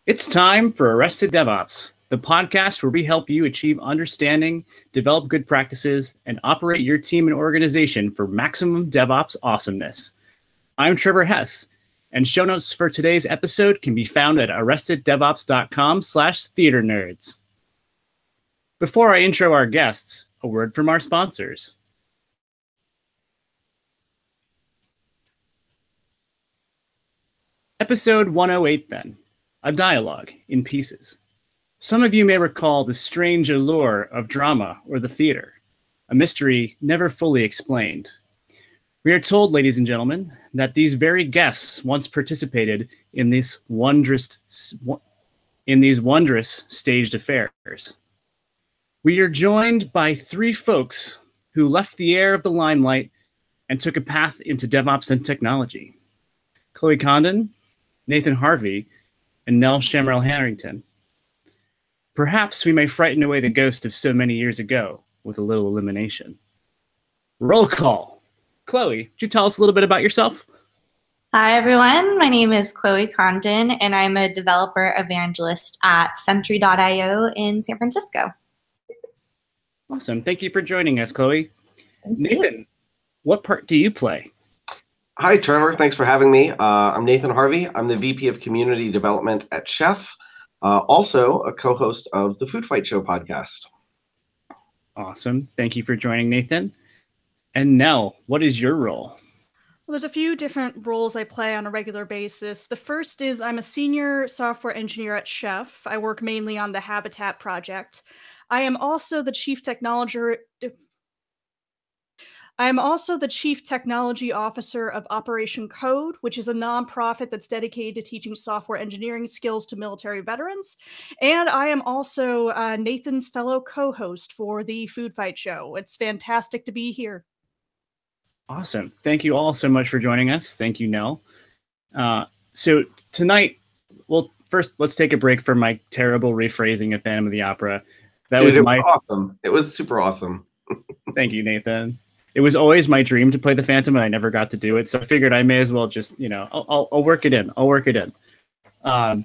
It's time for Arrested DevOps, the podcast where we help you achieve understanding, develop good practices, and operate your team and organization for maximum DevOps awesomeness. I'm Trevor Hess, and show notes for today's episode can be found at arresteddevops.com/theaternerds. Before I intro our guests, a word from our sponsors. Episode 108 then. A dialogue in pieces. Some of you may recall the strange allure of drama or the theater, a mystery never fully explained. We are told, ladies and gentlemen, that these very guests once participated in these wondrous staged affairs. We are joined by three folks who left the air of the limelight and took a path into DevOps and technology. Chloe Condon, Nathan Harvey, and Nell Shamrell-Harrington. Perhaps we may frighten away the ghost of so many years ago with a little elimination. Roll call. Chloe, would you tell us a little bit about yourself? Hi, everyone. My name is Chloe Condon, and I'm a developer evangelist at Sentry.io in San Francisco. Awesome. Thank you for joining us, Chloe. Nathan, what part do you play? Hi, Trevor. Thanks for having me. I'm Nathan Harvey. I'm the VP of Community Development at Chef, also a co-host of the Food Fight Show podcast. Awesome. Thank you for joining, Nathan. And Nell, what is your role? Well, there's a few different roles I play on a regular basis. The first is I'm a senior software engineer at Chef. I work mainly on the Habitat project. I am also the chief technology officer of Operation Code, which is a nonprofit that's dedicated to teaching software engineering skills to military veterans. And I am also Nathan's fellow co-host for the Food Fight Show. It's fantastic to be here. Awesome. Thank you all so much for joining us. Thank you, Nell. So tonight, well, first, let's take a break from my terrible rephrasing of Phantom of the Opera. It was awesome. It was super awesome. Thank you, Nathan. It was always my dream to play the Phantom, and I never got to do it. So I figured I may as well just, I'll work it in. But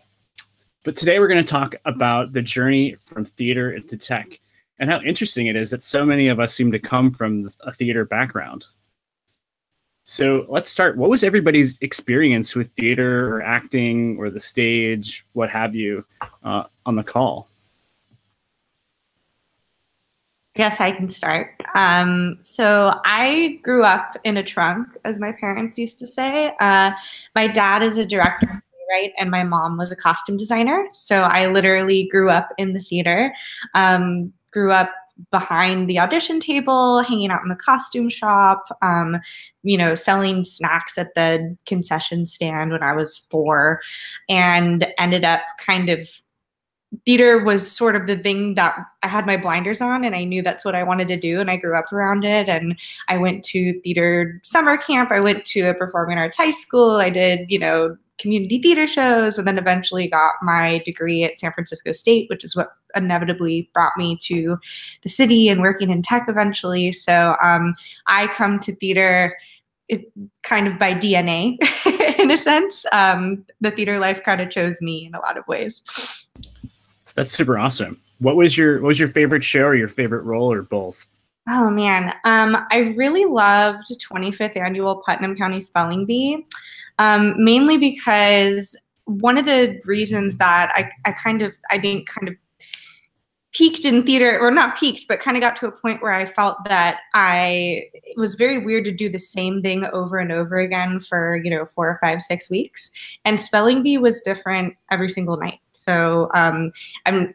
today we're going to talk about the journey from theater into tech and how interesting it is that so many of us seem to come from a theater background. So let's start. What was everybody's experience with theater or acting or the stage, what have you, on the call? Yes, I can start. So I grew up in a trunk, as my parents used to say. My dad is a director of playwright, and my mom was a costume designer. So I literally grew up in the theater, grew up behind the audition table, hanging out in the costume shop, selling snacks at the concession stand when I was 4, and ended up theater was sort of the thing that I had my blinders on, and I knew that's what I wanted to do, and I grew up around it. And I went to theater summer camp. I went to a performing arts high school. I did, community theater shows, and then eventually got my degree at San Francisco State, which is what inevitably brought me to the city and working in tech eventually. So I come to theater kind of by DNA in a sense. The theater life kind of chose me in a lot of ways. That's super awesome. What was your favorite show or your favorite role or both? Oh man, I really loved 25th Annual Putnam County Spelling Bee, mainly because one of the reasons that I think peaked in theater, or not peaked, but kind of got to a point where I felt that it was very weird to do the same thing over and over again for, 4 or 5, 6 weeks. And Spelling Bee was different every single night. So I'm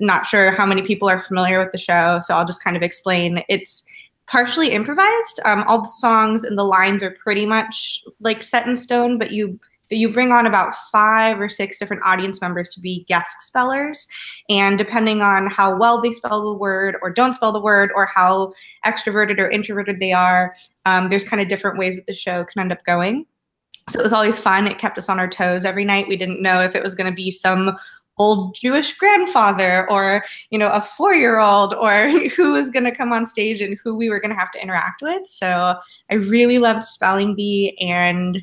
not sure how many people are familiar with the show, so I'll just kind of explain. It's partially improvised. All the songs and the lines are pretty much like set in stone, but you bring on about 5 or 6 different audience members to be guest spellers. And depending on how well they spell the word or don't spell the word, or how extroverted or introverted they are, there's kind of different ways that the show can end up going. So it was always fun. It kept us on our toes every night. We didn't know if it was going to be some old Jewish grandfather or, a 4-year-old, or who was going to come on stage and who we were going to have to interact with. So I really loved Spelling Bee, and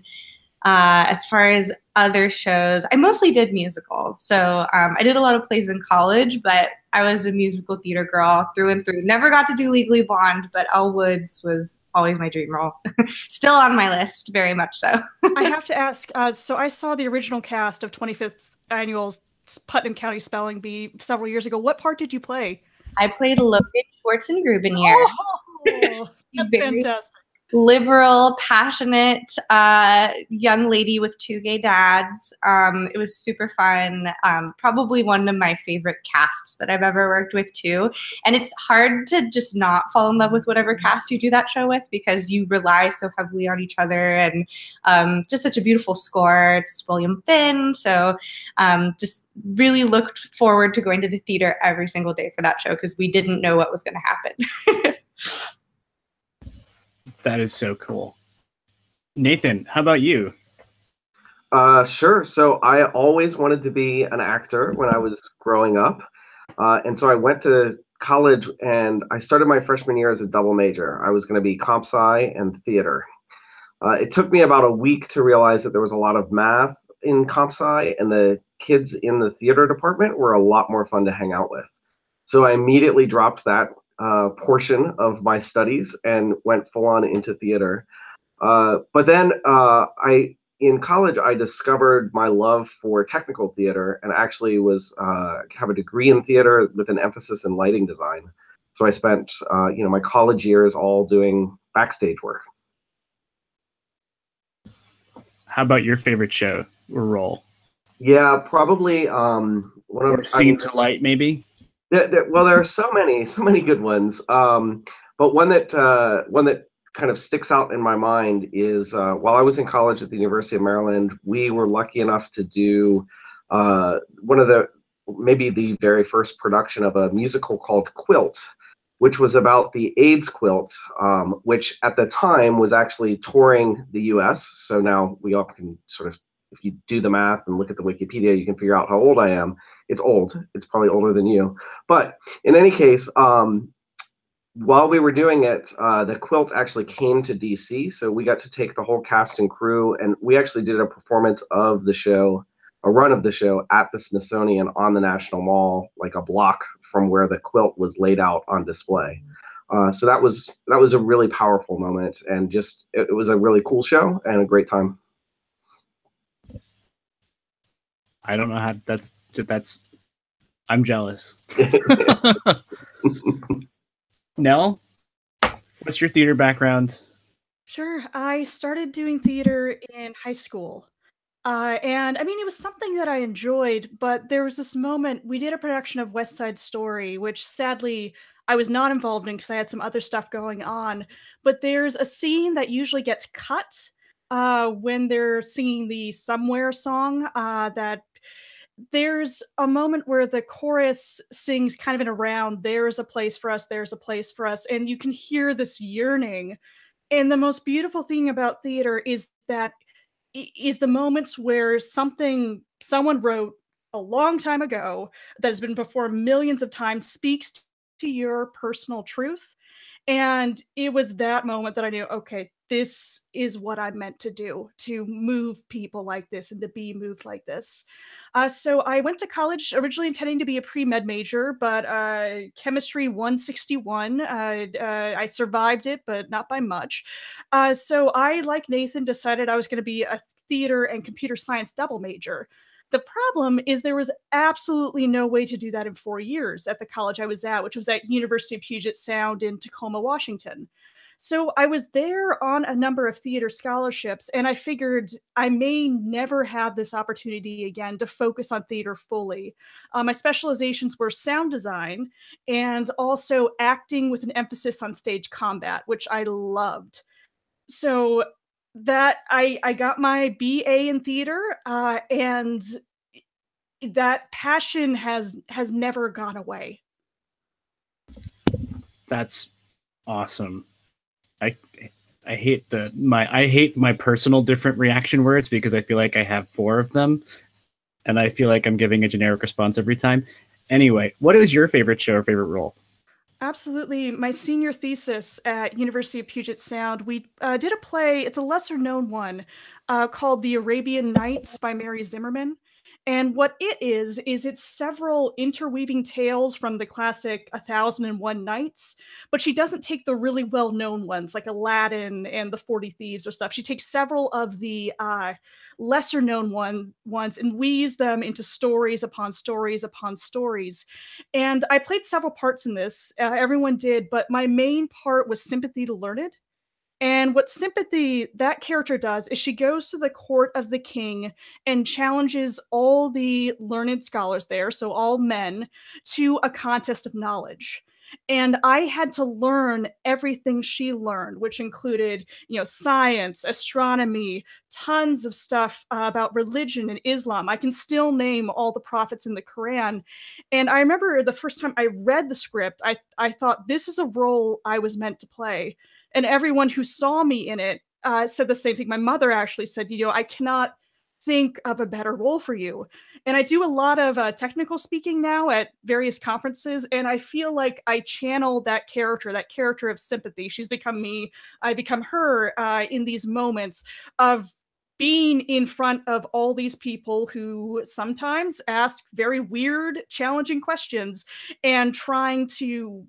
As far as other shows, I mostly did musicals. So I did a lot of plays in college, but I was a musical theater girl through and through. Never got to do Legally Blonde, but Elle Woods was always my dream role. Still on my list, very much so. I have to ask, so I saw the original cast of 25th Annual's Putnam County Spelling Bee several years ago. What part did you play? I played Logan Schwarzengrubenier. Oh, that's fantastic. Liberal, passionate young lady with 2 gay dads. It was super fun. Probably one of my favorite casts that I've ever worked with too. And it's hard to just not fall in love with whatever cast you do that show with, because you rely so heavily on each other, and just such a beautiful score. It's William Finn. So just really looked forward to going to the theater every single day for that show, because we didn't know what was going to happen. That is so cool. Nathan, how about you? Sure. So I always wanted to be an actor when I was growing up. And so I went to college and I started my freshman year as a double major. I was going to be comp sci and theater. It took me about a week to realize that there was a lot of math in comp sci, and the kids in the theater department were a lot more fun to hang out with. So I immediately dropped that portion of my studies and went full on into theater. But then in college, I discovered my love for technical theater, and actually have a degree in theater with an emphasis in lighting design. So I spent my college years all doing backstage work. How about your favorite show or role? Yeah, probably one of Scene to Light, maybe. Well, there are so many good ones. But one that kind of sticks out in my mind is while I was in college at the University of Maryland, we were lucky enough to do maybe the very first production of a musical called Quilt, which was about the AIDS quilt, which at the time was actually touring the US. So now we all can sort of, if you do the math and look at the Wikipedia, you can figure out how old I am. It's old. It's probably older than you. But in any case, while we were doing it, the quilt actually came to DC. So we got to take the whole cast and crew, and we actually did a performance of the show, a run of the show at the Smithsonian on the National Mall, like a block from where the quilt was laid out on display. So that was a really powerful moment, and just it was a really cool show and a great time. I don't know how that's I'm jealous. Nell, what's your theater background? Sure. I started doing theater in high school. And I mean, it was something that I enjoyed, but there was this moment, we did a production of West Side Story, which sadly I was not involved in because I had some other stuff going on. But there's a scene that usually gets cut when they're singing the Somewhere song, that there's a moment where the chorus sings kind of in a round, there's a place for us, there's a place for us. And you can hear this yearning. And the most beautiful thing about theater is the moments where someone wrote a long time ago that has been performed millions of times speaks to your personal truth. And it was that moment that I knew, okay, this is what I'm meant to do, to move people like this and to be moved like this. So I went to college originally intending to be a pre-med major, but chemistry 161, I survived it, but not by much. So I, like Nathan, decided I was going to be a theater and computer science double major. The problem is there was absolutely no way to do that in 4 years at the college I was at, which was at University of Puget Sound in Tacoma, Washington. So I was there on a number of theater scholarships, and I figured I may never have this opportunity again to focus on theater fully. My specializations were sound design and also acting with an emphasis on stage combat, which I loved. So that I got my BA in theater, and that passion has never gone away. That's awesome. I hate my personal different reaction words because I feel like I have 4 of them, and I feel like I'm giving a generic response every time. Anyway, what is your favorite show or favorite role? Absolutely. My senior thesis at University of Puget Sound, we did a play. It's a lesser known one called The Arabian Nights by Mary Zimmerman. And what it is it's several interweaving tales from the classic 1001 Nights, but she doesn't take the really well known ones like Aladdin and the 40 Thieves or stuff. She takes several of the lesser known ones and weaves them into stories upon stories upon stories. And I played several parts in this. Everyone did, but my main part was Sympathy the Learned. And what Sympathy, that character does, is she goes to the court of the king and challenges all the learned scholars there, so all men, to a contest of knowledge. And I had to learn everything she learned, which included, science, astronomy, tons of stuff about religion and Islam. I can still name all the prophets in the Quran. And I remember the first time I read the script, I thought, this is a role I was meant to play. And everyone who saw me in it said the same thing. My mother actually said, I cannot think of a better role for you. And I do a lot of technical speaking now at various conferences, and I feel like I channel that character of Sympathy. She's become me. I become her in these moments of being in front of all these people who sometimes ask very weird, challenging questions and trying to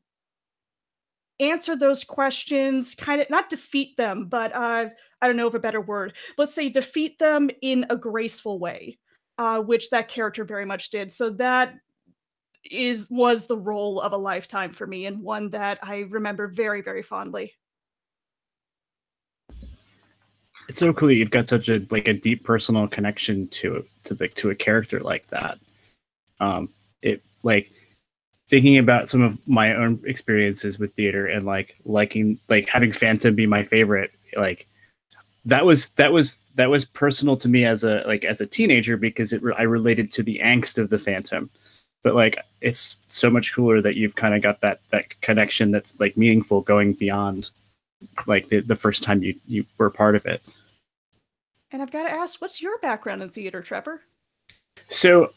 answer those questions, kind of not defeat them, but I don't know of a better word. Let's say defeat them in a graceful way, which that character very much did. So that was the role of a lifetime for me, and one that I remember very, very fondly. It's so cool you've got such a deep personal connection to a character like that. Thinking about some of my own experiences with theater and liking having Phantom be my favorite, that was personal to me as a teenager because I related to the angst of the Phantom. But it's so much cooler that you've kind of got that connection that's meaningful going beyond the first time you were part of it. And I've got to ask, what's your background in theater, Trevor? So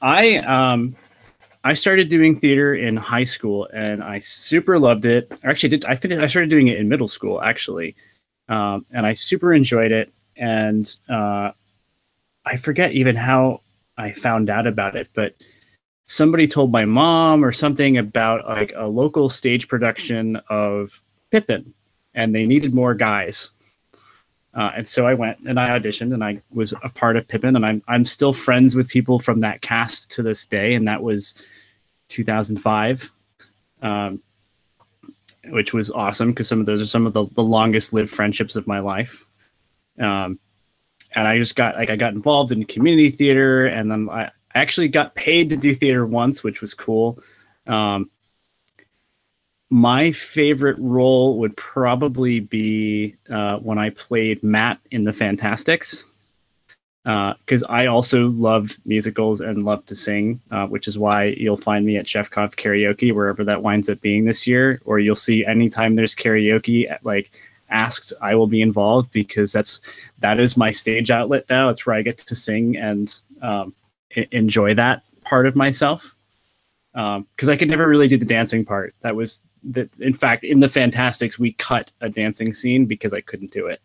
I started doing theater in high school, and I super loved it. Actually, I started doing it in middle school, actually, and I super enjoyed it. And I forget even how I found out about it, but somebody told my mom or something about a local stage production of Pippin, and they needed more guys. And so I went and I auditioned, and I was a part of Pippin, and I'm still friends with people from that cast to this day, and that was 2005, which was awesome because those are some of the longest lived friendships of my life. And I just got involved in community theater, and then I actually got paid to do theater once, which was cool. My favorite role would probably be when I played Matt in The Fantastics, because I also love musicals and love to sing, which is why you'll find me at Chef Conf Karaoke, wherever that winds up being this year, or you'll see anytime there's karaoke, asked, I will be involved, because that is my stage outlet now. It's where I get to sing and enjoy that part of myself, because I could never really do the dancing part. In fact, in The Fantastics, we cut a dancing scene because I couldn't do it.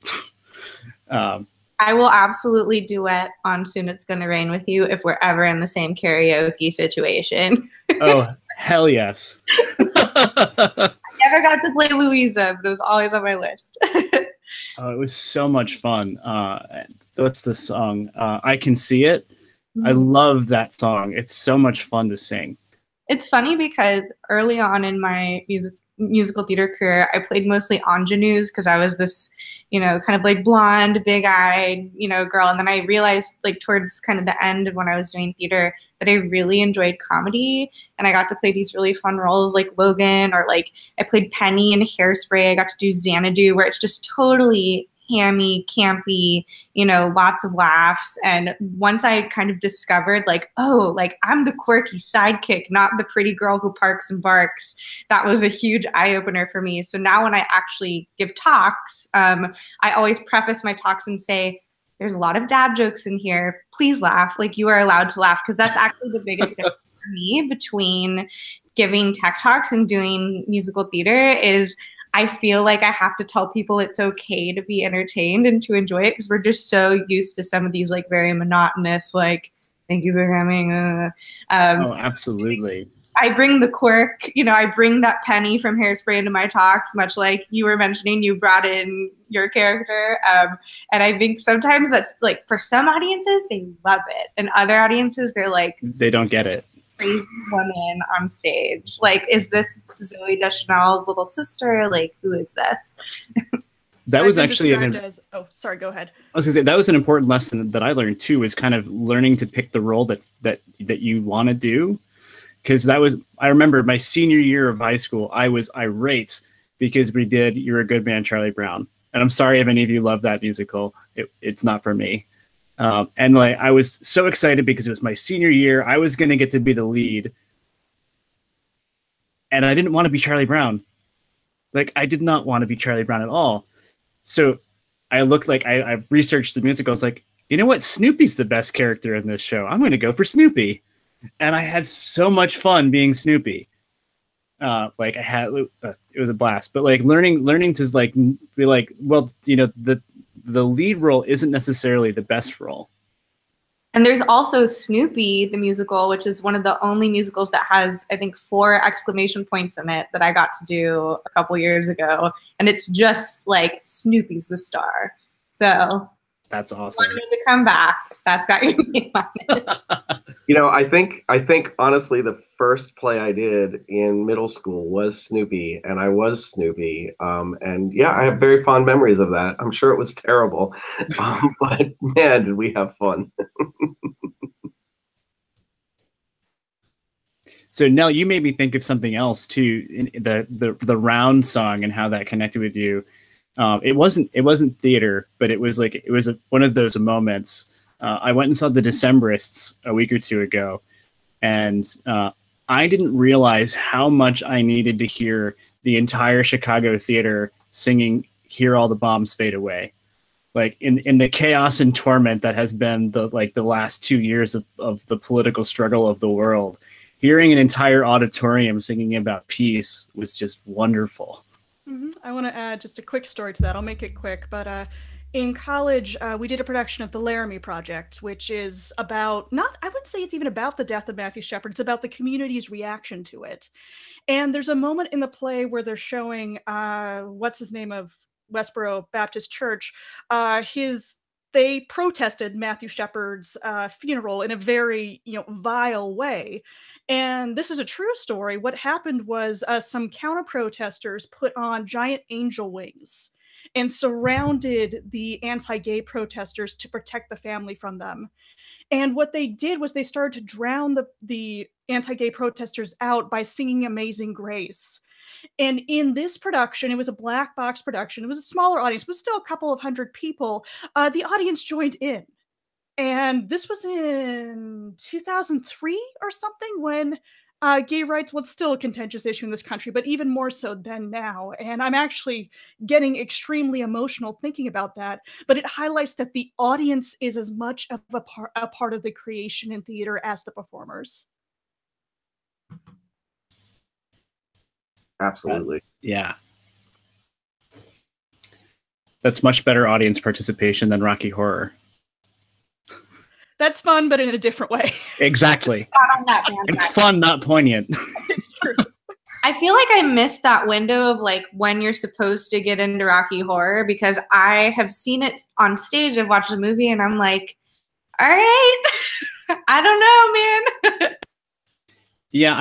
I will absolutely duet on Soon It's Gonna Rain with you if we're ever in the same karaoke situation. Oh, hell yes. I never got to play Louisa, but it was always on my list. Oh, it was so much fun. What's the song? I Can See It. Mm-hmm. I love that song. It's so much fun to sing. It's funny because early on in my musical theater career, I played mostly ingenues because I was this, kind of blonde, big-eyed, girl. And then I realized towards kind of the end of when I was doing theater that I really enjoyed comedy, and I got to play these really fun roles like Logan, or I played Penny in Hairspray. I got to do Xanadu, where it's just totally hammy, campy, lots of laughs. And once I kind of discovered I'm the quirky sidekick, not the pretty girl who parks and barks, that was a huge eye-opener for me. So now when I actually give talks, I always preface my talks and say, there's a lot of dad jokes in here. Please laugh. You are allowed to laugh, because that's actually the biggest difference for me between giving tech talks and doing musical theater is I feel like I have to tell people it's okay to be entertained and to enjoy it, because we're just so used to some of these like very monotonous, like, thank you for coming. Oh, absolutely. I bring the quirk, I bring that Penny from Hairspray into my talks, much like you were mentioning, you brought in your character. And I think sometimes that's like, for some audiences, they love it. And other audiences, they're like, they don't get it. Crazy woman on stage. Like, is this Zooey Deschanel's little sister? Like, who is this? That was actually oh, sorry, go ahead. I was gonna say that was an important lesson that I learned too, is kind of learning to pick the role that you want to do. Because I remember my senior year of high school, I was irate because we did You're a Good Man, Charlie Brown. And I'm sorry if any of you love that musical. It's not for me. And like, I was so excited because it was my senior year. I was going to get to be the lead. And I didn't want to be Charlie Brown. Like, I did not want to be Charlie Brown at all. So I looked like I've researched the musical. I was like, you know what? Snoopy's the best character in this show. I'm going to go for Snoopy. And I had so much fun being Snoopy. Like it was a blast. But like learning to like be like, well, the lead role isn't necessarily the best role. And there's also Snoopy, the musical, which is one of the only musicals that has, I think, 4 exclamation points in it that I got to do a couple years ago. And it's just like Snoopy's the star. So that's awesome. Want me to come back? That's got your name on it. I think honestly, the first play I did in middle school was Snoopy, and I was Snoopy. And yeah, I have very fond memories of that. I'm sure it was terrible, but man, did we have fun. So Nell, you made me think of something else too, in the round song and how that connected with you. It wasn't theater, but it was one of those moments. I went and saw the Decemberists a week or two ago, and I didn't realize how much I needed to hear the entire Chicago theater singing "Hear All the Bombs Fade Away." Like in the chaos and torment that has been the last 2 years of the political struggle of the world, hearing an entire auditorium singing about peace was just wonderful. Mm-hmm. I want to add just a quick story to that. I'll make it quick, but in college, we did a production of The Laramie Project, which is about, I wouldn't say it's even about the death of Matthew Shepard. It's about the community's reaction to it. And there's a moment in the play where they're showing, what's his name of Westboro Baptist Church, they protested Matthew Shepard's funeral in a very, vile way. And this is a true story. What happened was some counter-protesters put on giant angel wings and surrounded the anti-gay protesters to protect the family from them. And what they did was they started to drown the anti-gay protesters out by singing Amazing Grace. And in this production, it was a black box production. It was a smaller audience, but still a couple of hundred people. The audience joined in. And this was in 2003 or something, when gay rights was still a contentious issue in this country, but even more so than now. And I'm actually getting extremely emotional thinking about that. But it highlights that the audience is as much of a part of the creation in theater as the performers. Absolutely. Yeah. That's much better audience participation than Rocky Horror. That's fun, but in a different way. Exactly. It's fun, not poignant. It's true. I feel like I missed that window of like when you're supposed to get into Rocky Horror, because I have seen it on stage. I've watched the movie and I'm like, all right, I don't know, man. Yeah,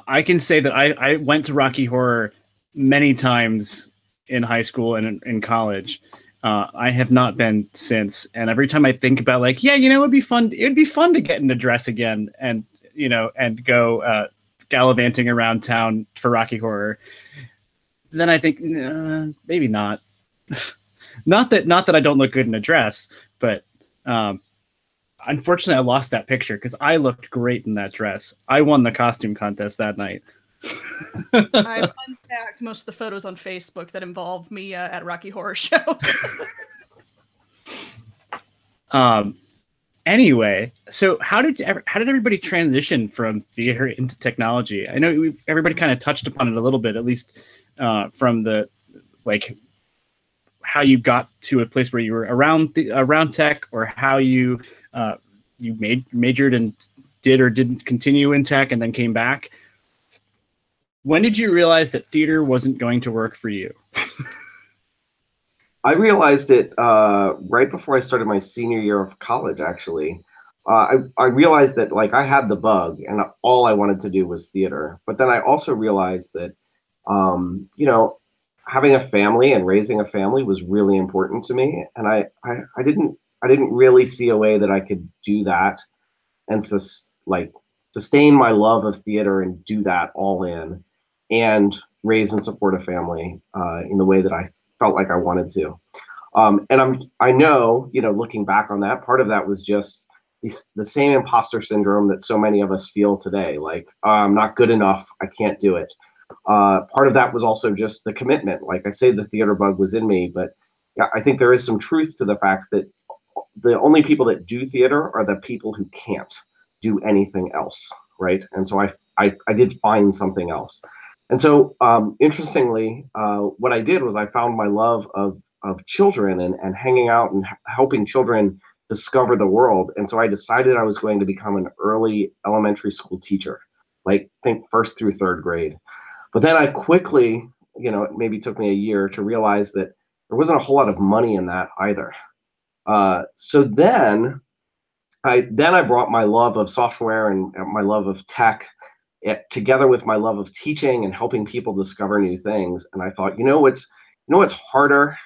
I can say that I went to Rocky Horror many times in high school and in college. I have not been since, and every time I think about like, yeah, it'd be fun to get in a dress again and and go gallivanting around town for Rocky Horror. Then I think maybe not. not that I don't look good in a dress, but unfortunately I lost that picture because I looked great in that dress. I won the costume contest that night. I've unpacked most of the photos on Facebook that involve me at Rocky Horror shows. And Anyway, so how did everybody transition from theater into technology? I know everybody kind of touched upon it a little bit, at least from the like how you got to a place where you were around tech, or how you majored and did or didn't continue in tech and then came back. When did you realize that theater wasn't going to work for you? I realized it right before I started my senior year of college, actually. I realized that like I had the bug and all I wanted to do was theater. But then I also realized that, you know, having a family and raising a family was really important to me. And I didn't really see a way that I could do that and sustain my love of theater and do that all in and raise and support a family in the way that I felt like I wanted to. And I know, you know, looking back on that, part of that was just the same imposter syndrome that so many of us feel today. Like, I'm not good enough, I can't do it. Part of that was also just the commitment. Like I say, the theater bug was in me, but yeah, I think there is some truth to the fact that the only people that do theater are the people who can't do anything else, right? And so I did find something else. And so interestingly, what I did was I found my love of children and hanging out and helping children discover the world. And so I decided I was going to become an early elementary school teacher, like think 1st through 3rd grade. But then I quickly, you know, it maybe took me a year to realize that there wasn't a whole lot of money in that either. So then I brought my love of software and my love of tech together with my love of teaching and helping people discover new things. And I thought, you know what's harder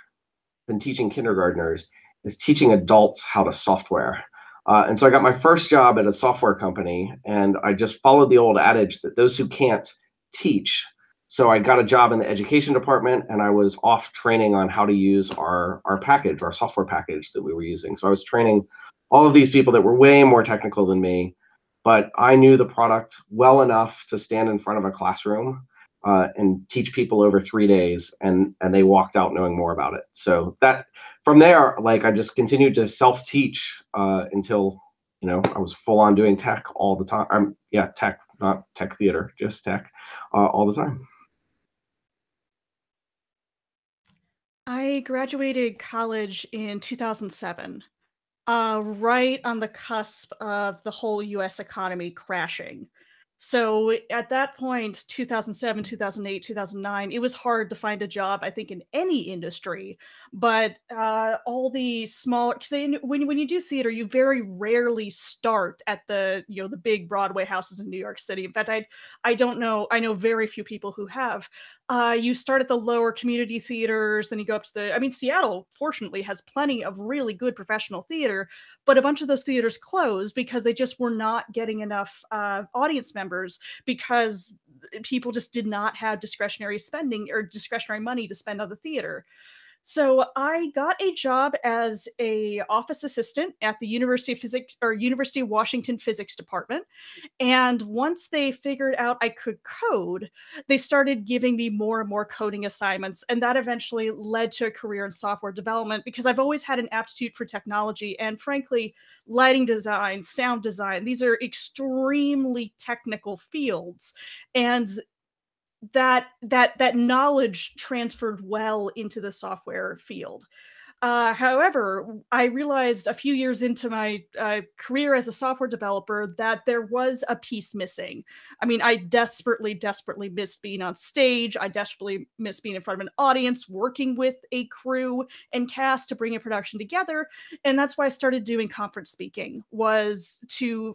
than teaching kindergartners is teaching adults how to software. And so I got my first job at a software company, and I just followed the old adage that those who can't teach. So I got a job in the education department, and I was off training on how to use our package, our software package that we were using. So I was training all of these people that were way more technical than me, but I knew the product well enough to stand in front of a classroom and teach people over 3 days, and they walked out knowing more about it. So that from there, like I just continued to self-teach until, you know, I was full on doing tech all the time. Yeah, tech, not tech theater, just tech all the time. I graduated college in 2007, right on the cusp of the whole US economy crashing. So at that point, 2007, 2008, 2009, it was hard to find a job, I think, in any industry. But all the smaller, because when you do theater, you very rarely start at the the big Broadway houses in New York City. In fact, I don't know, I know very few people who have. You start at the lower community theaters, then you go up to I mean, Seattle, fortunately, has plenty of really good professional theater, but a bunch of those theaters closed because they just were not getting enough audience members, because people just did not have discretionary spending or discretionary money to spend on the theater. So I got a job as a office assistant at the University of Washington Physics Department. And once they figured out I could code, they started giving me more and more coding assignments. And that eventually led to a career in software development, because I've always had an aptitude for technology. And frankly, lighting design, sound design, these are extremely technical fields. And that knowledge transferred well into the software field. However, I realized a few years into my career as a software developer that there was a piece missing. I mean, I desperately, desperately missed being on stage. I desperately missed being in front of an audience, working with a crew and cast to bring a production together. And that's why I started doing conference speaking, was to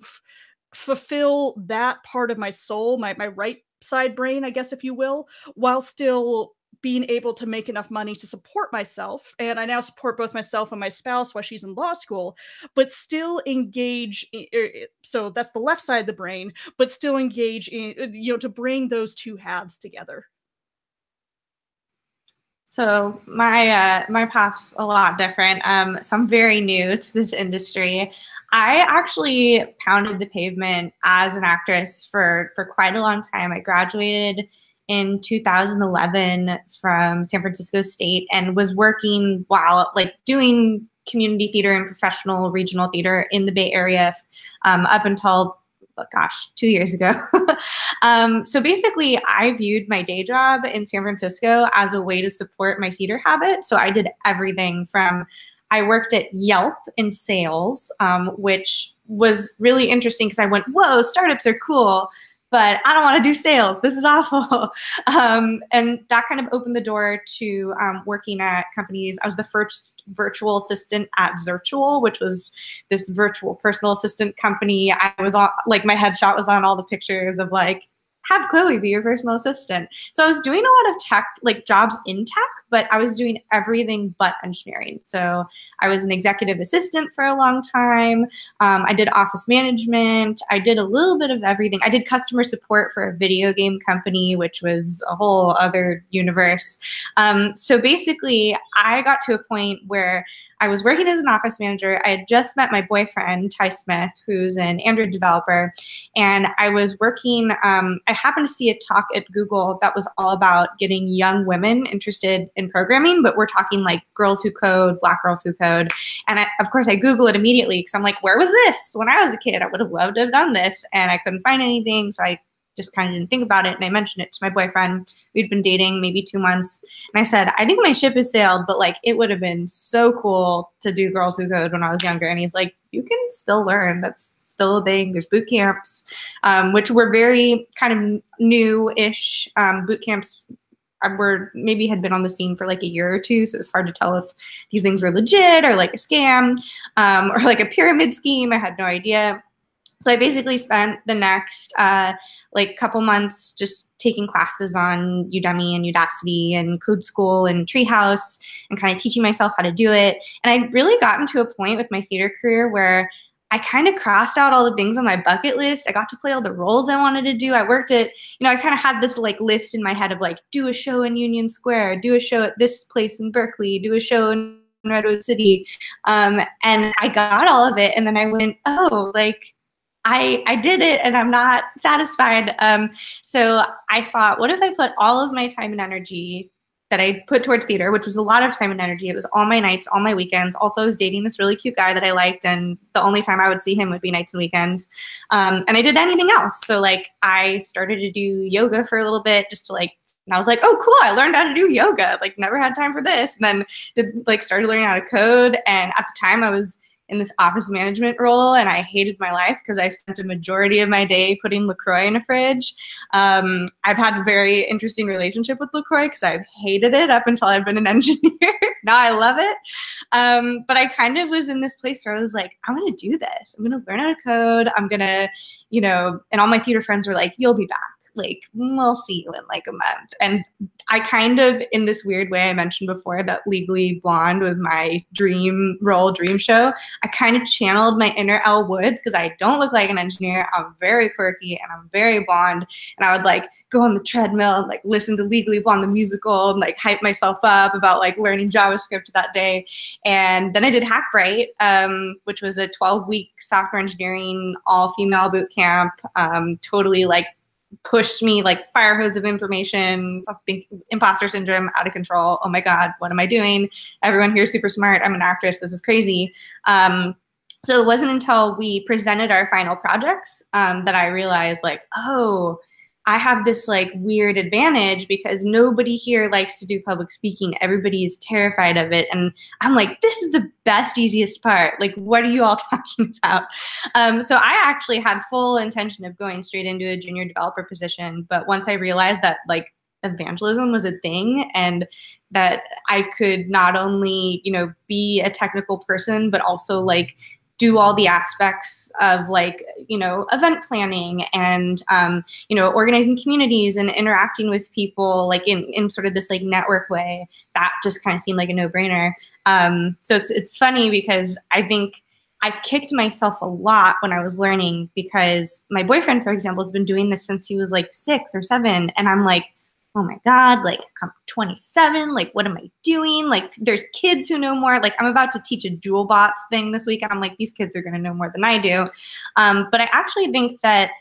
fulfill that part of my soul, my right side brain, I guess, if you will, while still being able to make enough money to support myself. And I now support both myself and my spouse while she's in law school, but still engage. So that's the left side of the brain, but still engage in, to bring those two halves together. So my path's a lot different. So I'm very new to this industry. I actually pounded the pavement as an actress for quite a long time. I graduated in 2011 from San Francisco State and was working while doing community theater and professional regional theater in the Bay Area up until, gosh, 2 years ago. So basically, I viewed my day job in San Francisco as a way to support my theater habit. So I did everything from, I worked at Yelp in sales, which was really interesting because I went, whoa, startups are cool, but I don't want to do sales. This is awful. And that kind of opened the door to working at companies. I was the first virtual assistant at Zirtual, which was this virtual personal assistant company. I was on, like, my headshot was on all the pictures of like, have Chloe be your personal assistant. So I was doing a lot of tech, like jobs in tech, but I was doing everything but engineering. So I was an executive assistant for a long time. I did office management. I did a little bit of everything. I did customer support for a video game company, which was a whole other universe. So basically, I got to a point where I was working as an office manager. I had just met my boyfriend, Ty Smith, who's an Android developer. And I was working, I happened to see a talk at Google that was all about getting young women interested in programming, but we're talking like girls who code, Black girls who code. And of course, I Google it immediately because I'm like, where was this? When I was a kid, I would have loved to have done this. And I couldn't find anything. So I just kind of didn't think about it. And I mentioned it to my boyfriend. We'd been dating maybe 2 months. And I said, I think my ship has sailed, but like it would have been so cool to do Girls Who Code when I was younger. And he's like, you can still learn. That's still a thing. There's boot camps, which were very kind of new-ish boot camps. Were maybe had been on the scene for like a year or two. So it was hard to tell if these things were legit or like a scam or like a pyramid scheme. I had no idea. So I basically spent the next like couple months just taking classes on Udemy and Udacity and Code School and Treehouse and kind of teaching myself how to do it. And I really gotten to a point with my theater career where I kind of crossed out all the things on my bucket list. I got to play all the roles I wanted to do. I worked at, I kind of had this like list in my head of like, do a show in Union Square, do a show at this place in Berkeley, do a show in Redwood City. And I got all of it. And then I went, oh, like, I did it and I'm not satisfied. So I thought, what if I put all of my time and energy that I put towards theater, which was a lot of time and energy. It was all my nights, all my weekends. Also, I was dating this really cute guy that I liked, and the only time I would see him would be nights and weekends. And I did anything else. So like I started to do yoga for a little bit just to like, and I was like, oh, cool, I learned how to do yoga. Like never had time for this. And then started learning how to code. And at the time I was in this office management role, and I hated my life because I spent a majority of my day putting LaCroix in a fridge. I've had a very interesting relationship with LaCroix because I've hated it up until I've been an engineer. Now I love it. But I kind of was in this place where I was like, I'm going to do this. I'm going to learn how to code. I'm going to, and all my theater friends were like, you'll be back. Like, we'll see you in like a month. And I kind of, in this weird way I mentioned before that Legally Blonde was my dream role, dream show, I kind of channeled my inner Elle Woods because I don't look like an engineer. I'm very quirky and I'm very blonde. And I would like go on the treadmill and like listen to Legally Blonde, the musical, and like hype myself up about like learning JavaScript that day. And then I did Hackbright, which was a 12-week software engineering all-female boot camp, totally like pushed me like fire hose of information, I think imposter syndrome, out of control. Oh my God, what am I doing? Everyone here is super smart. I'm an actress. This is crazy. So it wasn't until we presented our final projects that I realized like, oh, I have this like weird advantage because nobody here likes to do public speaking. Everybody is terrified of it. And I'm like, this is the best, easiest part. Like, what are you all talking about? So I actually had full intention of going straight into a junior developer position. But once I realized that like evangelism was a thing and that I could not only, be a technical person, but also like do all the aspects of like, event planning and, organizing communities and interacting with people like in sort of this like network way, that just kind of seemed like a no-brainer. So it's funny because I think I kicked myself a lot when I was learning because my boyfriend, for example, has been doing this since he was like 6 or 7. And I'm like, oh my God, like I'm 27, like what am I doing? Like there's kids who know more. Like I'm about to teach a dual bots thing this week and I'm like, these kids are gonna know more than I do. But I actually think that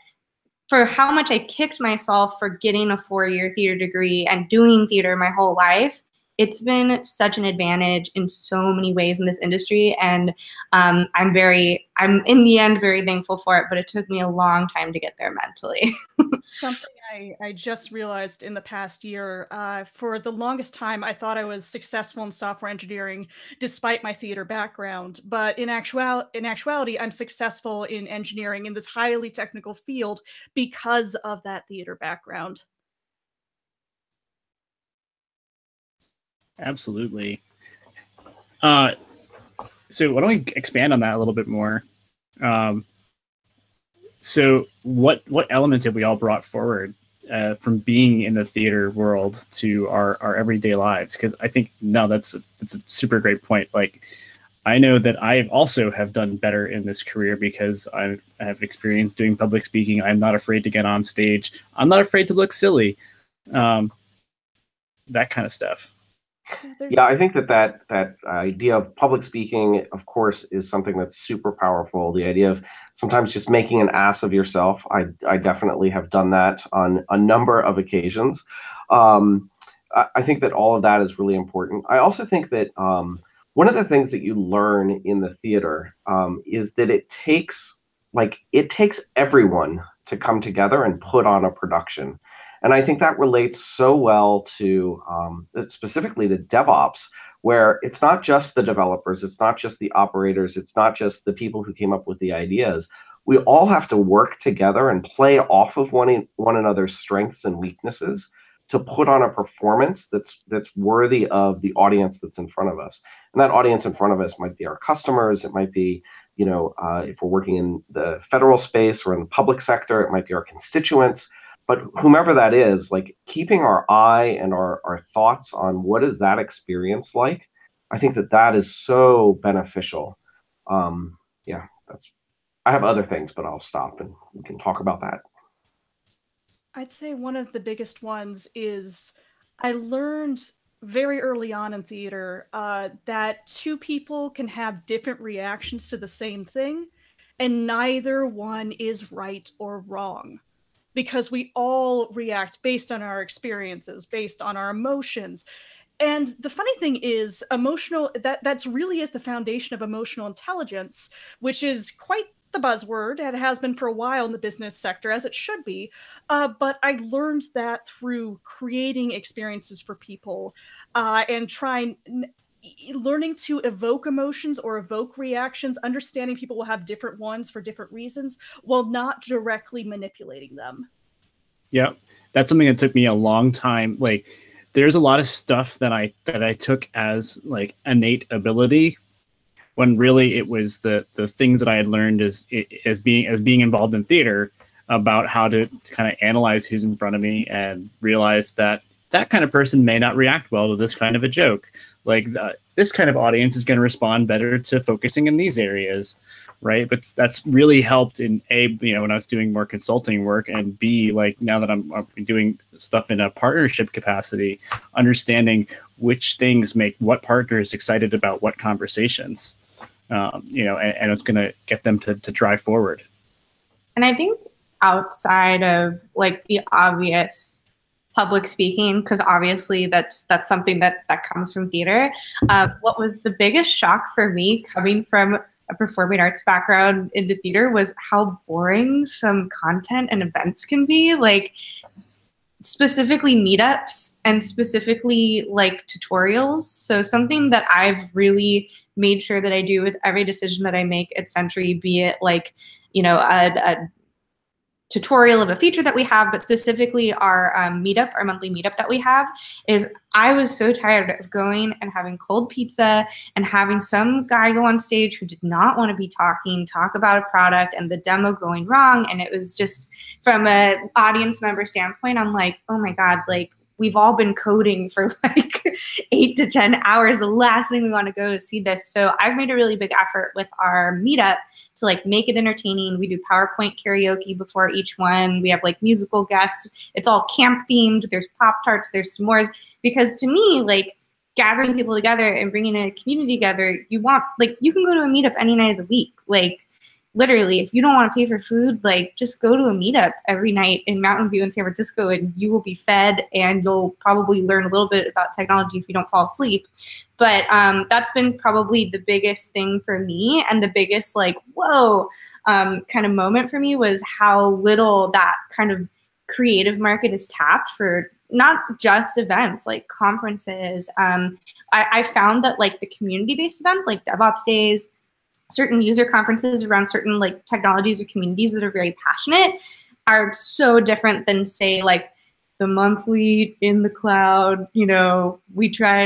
for how much I kicked myself for getting a 4-year theater degree and doing theater my whole life, it's been such an advantage in so many ways in this industry. And I'm in the end very thankful for it, but it took me a long time to get there mentally. Something I just realized in the past year, for the longest time, I thought I was successful in software engineering despite my theater background. But in actuality, I'm successful in engineering in this highly technical field because of that theater background. Absolutely. So why don't we expand on that a little bit more? So what elements have we all brought forward from being in the theater world to our everyday lives? Because I think that's a super great point. Like, I know that I also have done better in this career because I have experience doing public speaking. I'm not afraid to get on stage. I'm not afraid to look silly. That kind of stuff. Yeah, I think that idea of public speaking, of course, is something that's super powerful. The idea of sometimes just making an ass of yourself. I definitely have done that on a number of occasions. I think that all of that is really important. I also think that one of the things that you learn in the theater is that it takes everyone to come together and put on a production. And I think that relates so well to specifically to DevOps, where it's not just the developers, it's not just the operators, it's not just the people who came up with the ideas. We all have to work together and play off of one another's strengths and weaknesses to put on a performance that's worthy of the audience that's in front of us. And that audience in front of us might be our customers, it might be, if we're working in the federal space or in the public sector, it might be our constituents. But whomever that is, like, keeping our eye and our thoughts on what is that experience like, I think that is so beneficial. Yeah, I have other things, but I'll stop and we can talk about that. I'd say one of the biggest ones is I learned very early on in theater that two people can have different reactions to the same thing, and neither one is right or wrong, because we all react based on our experiences, based on our emotions. And the funny thing is, that's really is the foundation of emotional intelligence, which is quite the buzzword. It has been for a while in the business sector, as it should be. But I learned that through creating experiences for people and learning to evoke emotions or evoke reactions, understanding people will have different ones for different reasons, while not directly manipulating them. Yeah, that's something that took me a long time. Like, there's a lot of stuff that I took as like innate ability, when really it was the things that I had learned as being involved in theater, about how to kind of analyze who's in front of me and realize that kind of person may not react well to this kind of a joke. Like, this kind of audience is going to respond better to focusing in these areas, right? But that's really helped in when I was doing more consulting work, and B, like, now that I'm doing stuff in a partnership capacity, understanding which things make what partners excited about what conversations, and it's going to get them to drive forward. And I think outside of like the obvious public speaking, because obviously that's something that comes from theater. What was the biggest shock for me coming from a performing arts background into theater was how boring some content and events can be. Like, specifically meetups and specifically like tutorials. So something that I've really made sure that I do with every decision that I make at Century, be it like, a tutorial of a feature that we have, but specifically our monthly meetup that we have, is I was so tired of going and having cold pizza and having some guy go on stage who did not want to be talk about a product, and the demo going wrong. And it was just, from an audience member standpoint, I'm like, oh my God, like, we've all been coding for like 8 to 10 hours. The last thing we want to go is see this. So I've made a really big effort with our meetup to like make it entertaining. We do PowerPoint karaoke before each one. We have like musical guests. It's all camp themed. There's Pop-Tarts, there's s'mores. Because to me, like, gathering people together and bringing a community together, you can go to a meetup any night of the week. Like, literally, if you don't want to pay for food, like just go to a meetup every night in Mountain View in San Francisco and you will be fed and you'll probably learn a little bit about technology if you don't fall asleep. But that's been probably the biggest thing for me, and the biggest like, whoa, kind of moment for me was how little that kind of creative market is tapped for not just events like conferences. I found that like the community-based events like DevOps days, certain user conferences around certain like technologies or communities that are very passionate are so different than say like the monthly in the cloud, you know, we try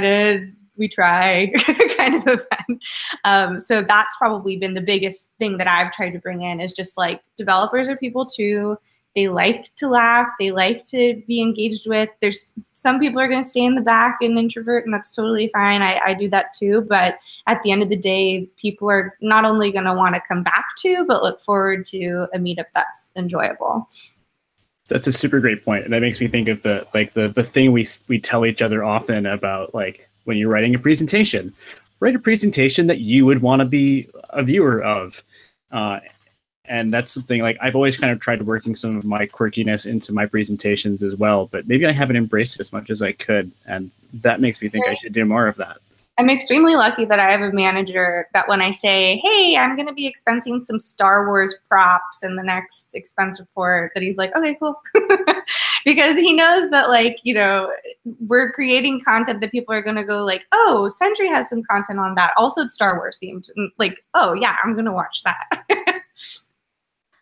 kind of event. So that's probably been the biggest thing that I've tried to bring in, is just like developers are people too. They like to laugh. They like to be engaged with. There's some people are going to stay in the back and introvert, and that's totally fine. I do that too. But at the end of the day, people are not only going to want to come back to, but look forward to a meetup that's enjoyable. That's a super great point. And that makes me think of the thing we tell each other often about, like, when you're writing a presentation, write a presentation that you would want to be a viewer of. And that's something like I've always kind of tried working some of my quirkiness into my presentations as well, but maybe I haven't embraced it as much as I could. And that makes me think I should do more of that. I'm extremely lucky that I have a manager that when I say, hey, I'm going to be expensing some Star Wars props in the next expense report, that he's like, okay, cool. Because he knows that, like, you know, we're creating content that people are going to go like, oh, Sentry has some content on that. Also, it's Star Wars themed. Like, oh, yeah, I'm going to watch that.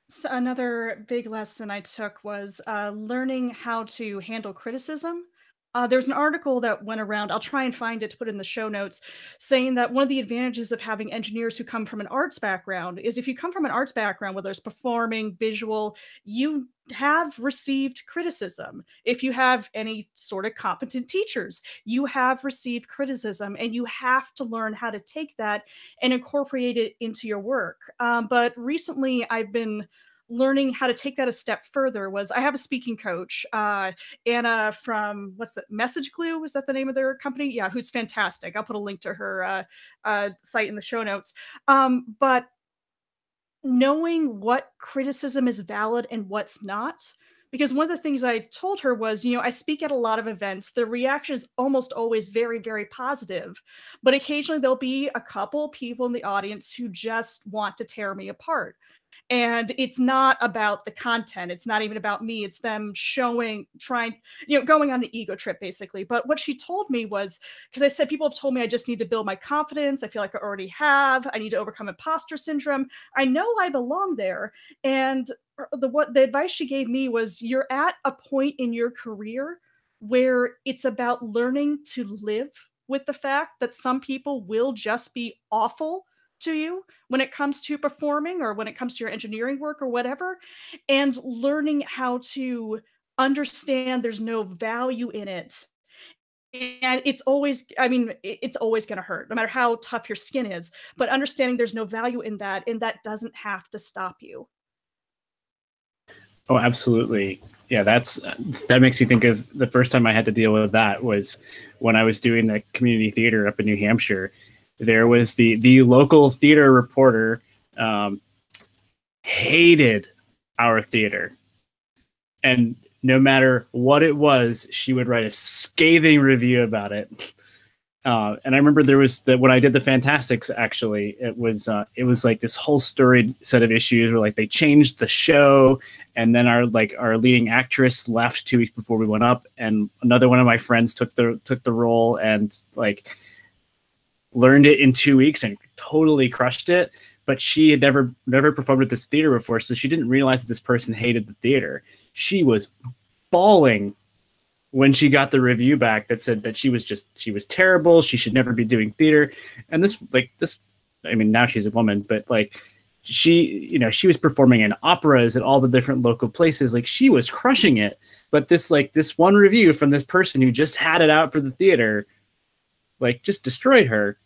So another big lesson I took was learning how to handle criticism. There's an article that went around, I'll try and find it to put in the show notes, saying that one of the advantages of having engineers who come from an arts background is if you come from an arts background, whether it's performing, visual, you have received criticism. If you have any sort of competent teachers, you have received criticism, and you have to learn how to take that and incorporate it into your work. But recently I've been learning how to take that a step further. Was I have a speaking coach, Anna from what's that, Message Glue, is that the name of their company? Yeah, who's fantastic. I'll put a link to her site in the show notes. But knowing what criticism is valid and what's not, because one of the things I told her was, you know, I speak at a lot of events. The reaction is almost always very, very positive, but occasionally there'll be a couple people in the audience who just want to tear me apart. And it's not about the content. It's not even about me. It's them going on an ego trip, basically. But what she told me was, because I said, people have told me I just need to build my confidence. I feel like I already have. I need to overcome imposter syndrome. I know I belong there. And the advice she gave me was, you're at a point in your career where it's about learning to live with the fact that some people will just be awful to you when it comes to performing, or when it comes to your engineering work or whatever, and learning how to understand there's no value in it. And it's always, I mean, it's always going to hurt, no matter how tough your skin is, but understanding there's no value in that, and that doesn't have to stop you. Oh, absolutely. Yeah, that makes me think of the first time I had to deal with that was when I was doing the community theater up in New Hampshire. There was the local theater reporter hated our theater. And no matter what it was, she would write a scathing review about it. And I remember there was when I did the Fantastics, actually, it was like this whole storied set of issues where like they changed the show, and then our leading actress left 2 weeks before we went up, and another one of my friends took the role and like learned it in 2 weeks and totally crushed it. But she had never performed at this theater before, so she didn't realize that this person hated the theater. She was bawling when she got the review back that said that she was terrible. She should never be doing theater. And this, I mean, now she's a woman, but like she was performing in operas at all the different local places. Like she was crushing it. But this one review from this person who just had it out for the theater, like just destroyed her.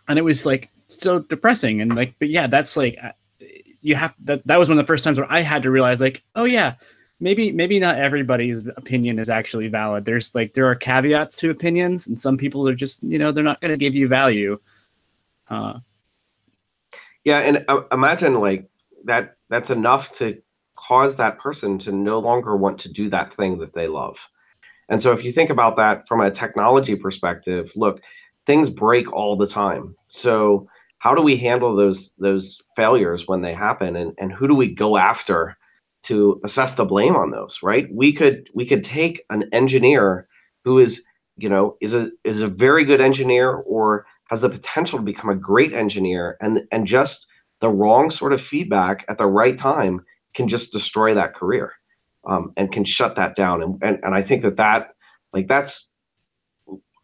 And it was like so depressing. And like, but yeah, that's like, that was one of the first times where I had to realize like, oh yeah, maybe not everybody's opinion is actually valid. There are caveats to opinions, and some people are just, they're not going to give you value. Yeah, and imagine like that's enough to cause that person to no longer want to do that thing that they love. And so if you think about that from a technology perspective, look, things break all the time. So how do we handle those failures when they happen, and who do we go after to assess the blame on those, right? We could take an engineer who is, is a very good engineer or has the potential to become a great engineer, and just the wrong sort of feedback at the right time can just destroy that career, and can shut that down. And I think like that's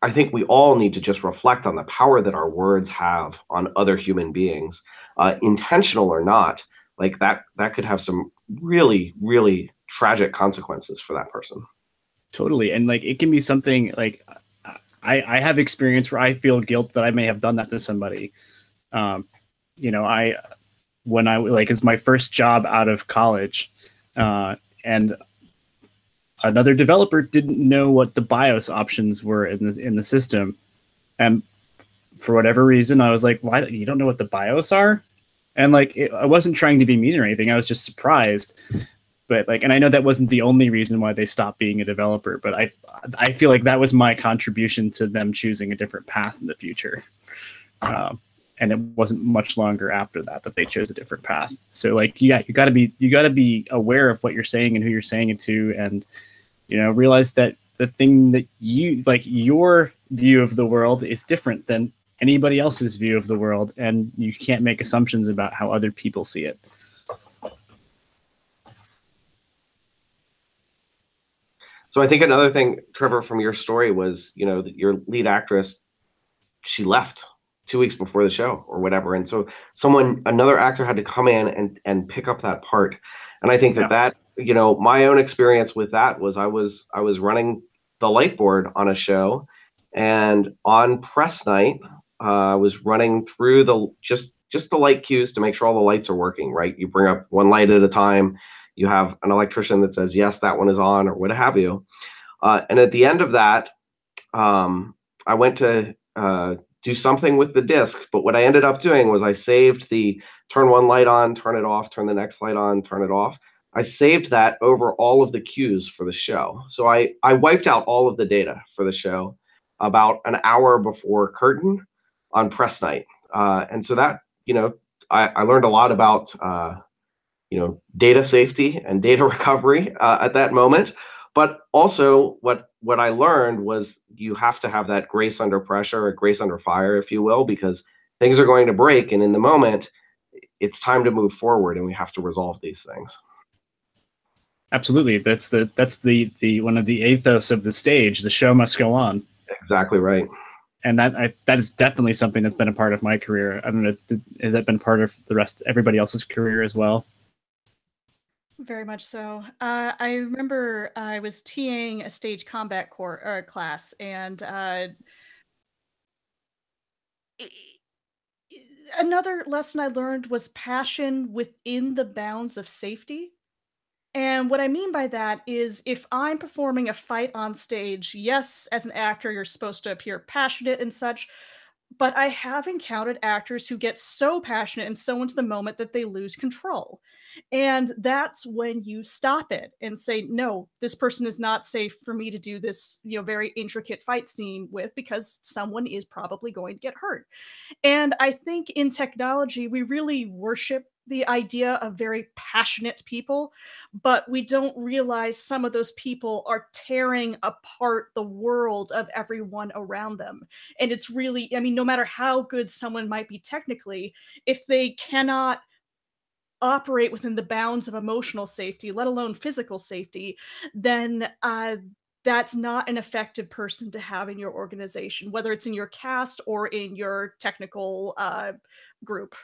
I think we all need to just reflect on the power that our words have on other human beings, intentional or not. Like that could have some really, really tragic consequences for that person. Totally. And like it can be something like I have experience where I feel guilt that I may have done that to somebody. I when I like it's my first job out of college, and another developer didn't know what the BIOS options were in the system, and for whatever reason, I was like, "Why you don't know what the BIOS are?" And like, I wasn't trying to be mean or anything. I was just surprised. But like, and I know that wasn't the only reason why they stopped being a developer, but I feel like that was my contribution to them choosing a different path in the future. And it wasn't much longer after that they chose a different path. So like, yeah, you gotta be aware of what you're saying and who you're saying it to, and realize that the thing that you like, your view of the world is different than anybody else's view of the world, and you can't make assumptions about how other people see it. So I think another thing, Trevor, from your story was, your lead actress, she left 2 weeks before the show or whatever, and so another actor had to come in and pick up that part. And I think that my own experience with that was I was running the light board on a show, and on press night, I was running through just the light cues to make sure all the lights are working, right? You bring up one light at a time. You have an electrician that says, yes, that one is on, or what have you. And at the end of that, I went to do something with the disc, but what I ended up doing was I saved the turn one light on, turn it off, turn the next light on, turn it off. I saved that over all of the cues for the show. So I wiped out all of the data for the show about an hour before curtain on press night. And so that, I learned a lot about data safety and data recovery at that moment. But also what I learned was you have to have that grace under pressure, or grace under fire, if you will, because things are going to break. And in the moment, it's time to move forward, and we have to resolve these things. Absolutely. That's the one of the ethos of the stage. The show must go on. Exactly right. And that is definitely something that's been a part of my career. I don't know, has that been part of everybody else's career as well? Very much so. I remember I was TAing a stage combat class, and another lesson I learned was passion within the bounds of safety. And what I mean by that is, if I'm performing a fight on stage, yes, as an actor, you're supposed to appear passionate and such, but I have encountered actors who get so passionate and so into the moment that they lose control. And that's when you stop it and say, no, this person is not safe for me to do this, very intricate fight scene with, because someone is probably going to get hurt. And I think in technology, we really worship the idea of very passionate people, but we don't realize some of those people are tearing apart the world of everyone around them. And it's really, I mean, no matter how good someone might be technically, if they cannot operate within the bounds of emotional safety, let alone physical safety, then that's not an effective person to have in your organization, whether it's in your cast or in your technical group.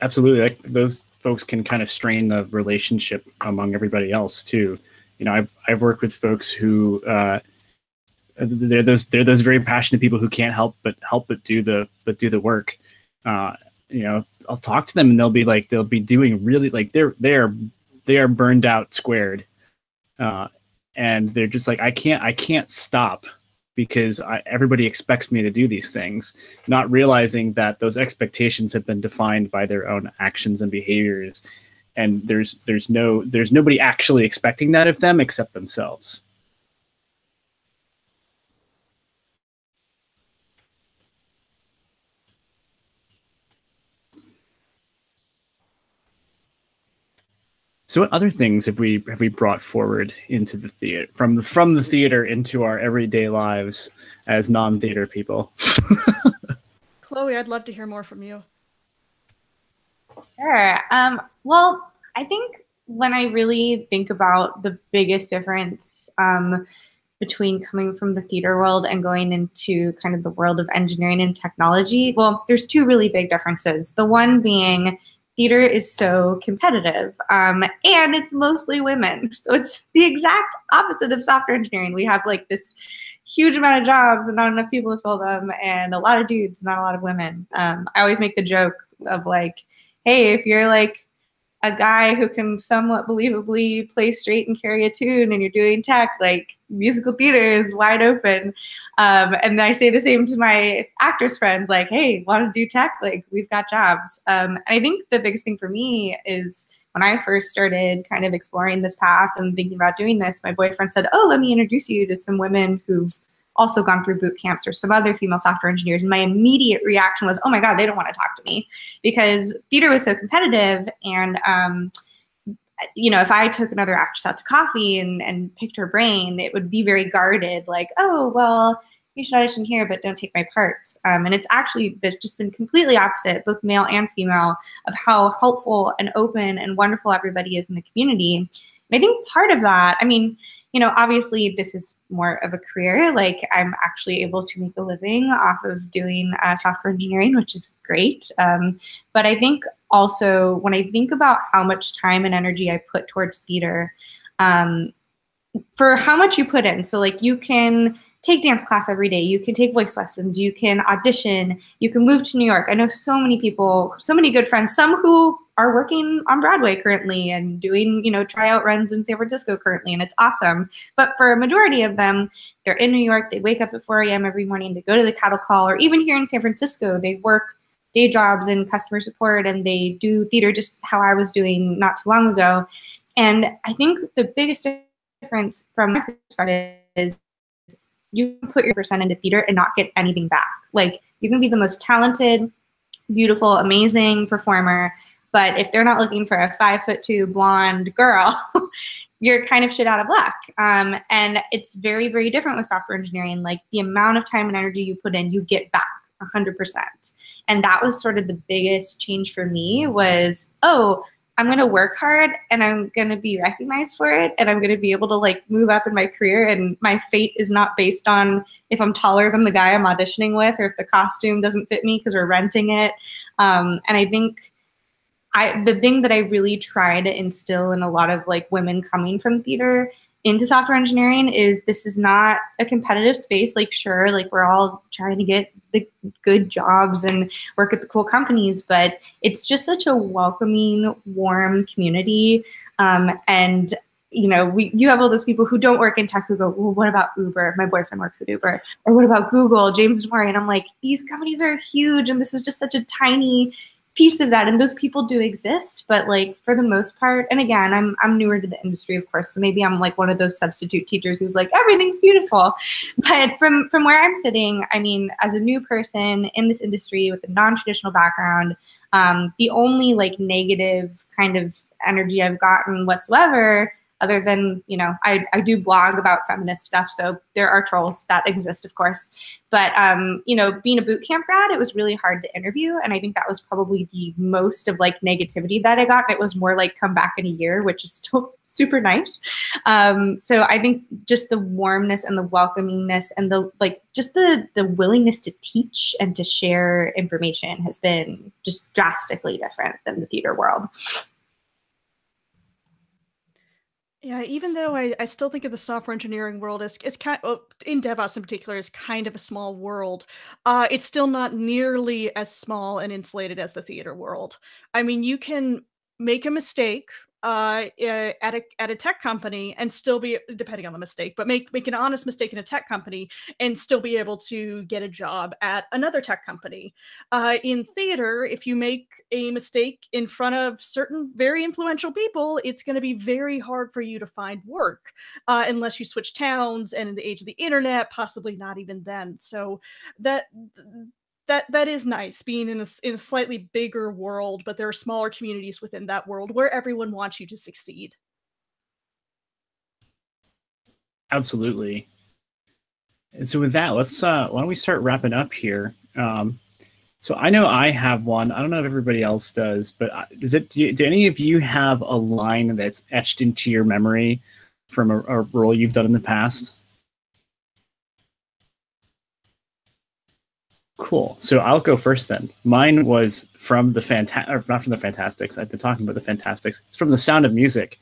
Absolutely. Like, those folks can kind of strain the relationship among everybody else too. I've worked with folks who they're those very passionate people who can't help but do the work. I'll talk to them and they'll be doing really, like, they are burned out squared, and they're just like, I can't stop because everybody expects me to do these things, not realizing that those expectations have been defined by their own actions and behaviors, and there's nobody actually expecting that of them except themselves. So what other things have we brought forward into the theater, from the theater into our everyday lives as non-theater people? Chloe, I'd love to hear more from you. Sure. Well, I think when I really think about the biggest difference between coming from the theater world and going into kind of the world of engineering and technology, well, there's two really big differences. The one being theater is so competitive, and it's mostly women. So it's the exact opposite of software engineering. We have like this huge amount of jobs and not enough people to fill them, and a lot of dudes, not a lot of women. I always make the joke of like, hey, if you're like a guy who can somewhat believably play straight and carry a tune and you're doing tech, like musical theater is wide open. And I say the same to my actors friends, like, hey, want to do tech? Like, we've got jobs. And I think the biggest thing for me is when I first started kind of exploring this path and thinking about doing this, my boyfriend said, oh, let me introduce you to some women who've also gone through boot camps or some other female software engineers. And my immediate reaction was, oh my God, they don't want to talk to me, because theater was so competitive. And, you know, if I took another actress out to coffee and picked her brain, it would be very guarded, like, oh, well, you should audition here, but don't take my parts. And it's actually just been completely opposite, both male and female, of how helpful and open and wonderful everybody is in the community. And I think part of that, I mean, you know, obviously this is more of a career. Like, I'm actually able to make a living off of doing software engineering, which is great. But I think also when I think about how much time and energy I put towards theater, for how much you put in. So like, you can take dance class every day, you can take voice lessons, you can audition, you can move to New York. I know so many people, so many good friends, some who are working on Broadway currently and doing, you know, tryout runs in San Francisco currently, and it's awesome. But for a majority of them, they're in New York, they wake up at 4 a.m. every morning, they go to the cattle call, or even here in San Francisco, they work day jobs in customer support and they do theater just how I was doing not too long ago. And I think the biggest difference from my perspective is you can put your percent into theater and not get anything back. Like, you can be the most talented, beautiful, amazing performer, but if they're not looking for a 5'2" blonde girl, you're kind of shit out of luck. And it's very, very different with software engineering. Like, the amount of time and energy you put in, you get back 100%. And that was sort of the biggest change for me was, oh, I'm going to work hard and I'm going to be recognized for it, and I'm going to be able to like move up in my career, and my fate is not based on if I'm taller than the guy I'm auditioning with or if the costume doesn't fit me because we're renting it. And I think the thing that I really try to instill in a lot of like women coming from theater into software engineering is this is not a competitive space. Like, sure, like we're all trying to get the good jobs and work at the cool companies, but it's just such a welcoming, warm community. And you know, you have all those people who don't work in tech who go, well, what about Uber? My boyfriend works at Uber. Or what about Google, James Damari? And I'm like, these companies are huge, and this is just such a tiny piece of that, and those people do exist, but like for the most part, and again, I'm newer to the industry, of course, so maybe I'm like one of those substitute teachers who's like, everything's beautiful. But from where I'm sitting, I mean, as a new person in this industry with a non-traditional background, the only like negative kind of energy I've gotten whatsoever, other than, you know, I do blog about feminist stuff, so there are trolls that exist, of course. But, you know, being a boot camp grad, it was really hard to interview. And I think that was probably the most of like negativity that I got. And it was more like come back in a year, which is still super nice. So I think just the warmness and the welcomingness and the like, just the willingness to teach and to share information has been just drastically different than the theater world. Yeah, even though I still think of the software engineering world as kind well, in DevOps in particular, is kind of a small world, it's still not nearly as small and insulated as the theater world. I mean, you can make a mistake at a tech company and still be, depending on the mistake, but make an honest mistake in a tech company and still be able to get a job at another tech company. In theater, if you make a mistake in front of certain very influential people, it's going to be very hard for you to find work unless you switch towns, and in the age of the internet, possibly not even then. So that is nice, being in a slightly bigger world, but there are smaller communities within that world where everyone wants you to succeed. Absolutely. And so with that, let's why don't we start wrapping up here? So I know I have one. I don't know if everybody else does, but do any of you have a line that's etched into your memory from a role you've done in the past? Cool. So I'll go first then. Mine was from the not from the Fantastics. I've been talking about the Fantastics. It's from The Sound of Music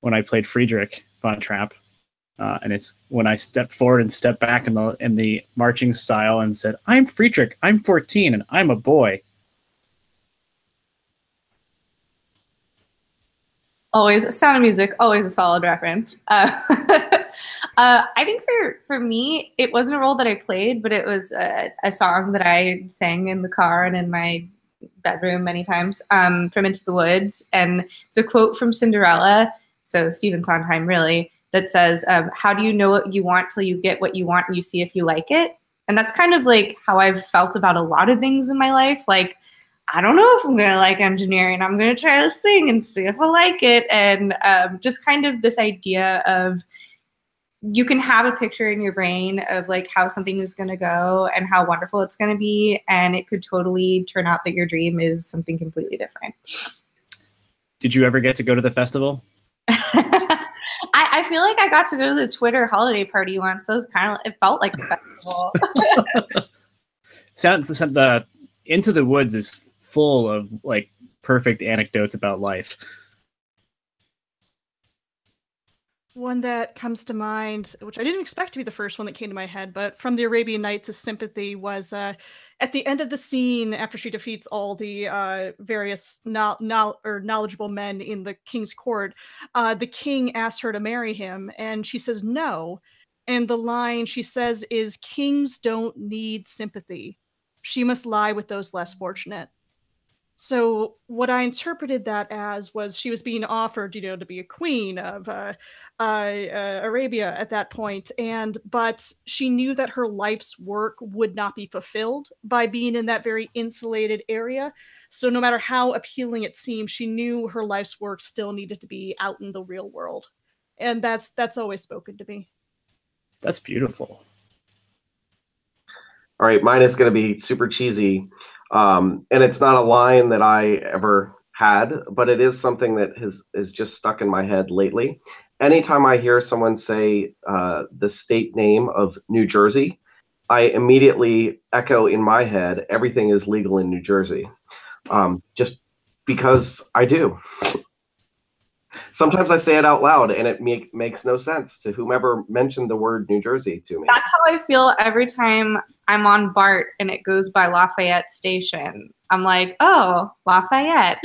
when I played Friedrich von Trapp. And it's when I stepped forward and stepped back in the marching style and said, "I'm Friedrich. I'm 14 and I'm a boy." Always Sound of Music, always a solid reference. I think for me, it wasn't a role that I played, but it was a song that I sang in the car and in my bedroom many times, from Into the Woods. And it's a quote from Cinderella, so Stephen Sondheim really, that says, "How do you know what you want till you get what you want and you see if you like it?" And that's kind of like how I've felt about a lot of things in my life. Like, I don't know if I'm going to like engineering. I'm going to try to sing and see if I like it. And just kind of this idea of you can have a picture in your brain of like how something is going to go and how wonderful it's going to be. And it could totally turn out that your dream is something completely different. Did you ever get to go to the festival? I feel like I got to go to the Twitter holiday party once. So it was it felt like a festival. The Into the Woods is full of like perfect anecdotes about life. One that comes to mind, which I didn't expect to be the first one that came to my head, but from the Arabian Nights is Sympathy, was at the end of the scene after she defeats all the various knowledgeable men in the king's court. The king asks her to marry him, and she says no. And the line she says is, "Kings don't need sympathy. She must lie with those less fortunate." So what I interpreted that as was she was being offered, to be a queen of Arabia at that point, but she knew that her life's work would not be fulfilled by being in that very insulated area. So no matter how appealing it seemed, she knew her life's work still needed to be out in the real world, and that's always spoken to me. That's beautiful. All right, mine is going to be super cheesy. And it's not a line that I ever had, but it is something that is just stuck in my head lately. Anytime I hear someone say the state name of New Jersey, I immediately echo in my head, everything is legal in New Jersey, just because I do. Sometimes I say it out loud and it makes no sense to whomever mentioned the word New Jersey to me. That's how I feel every time I'm on BART and it goes by Lafayette Station. I'm like, oh, Lafayette.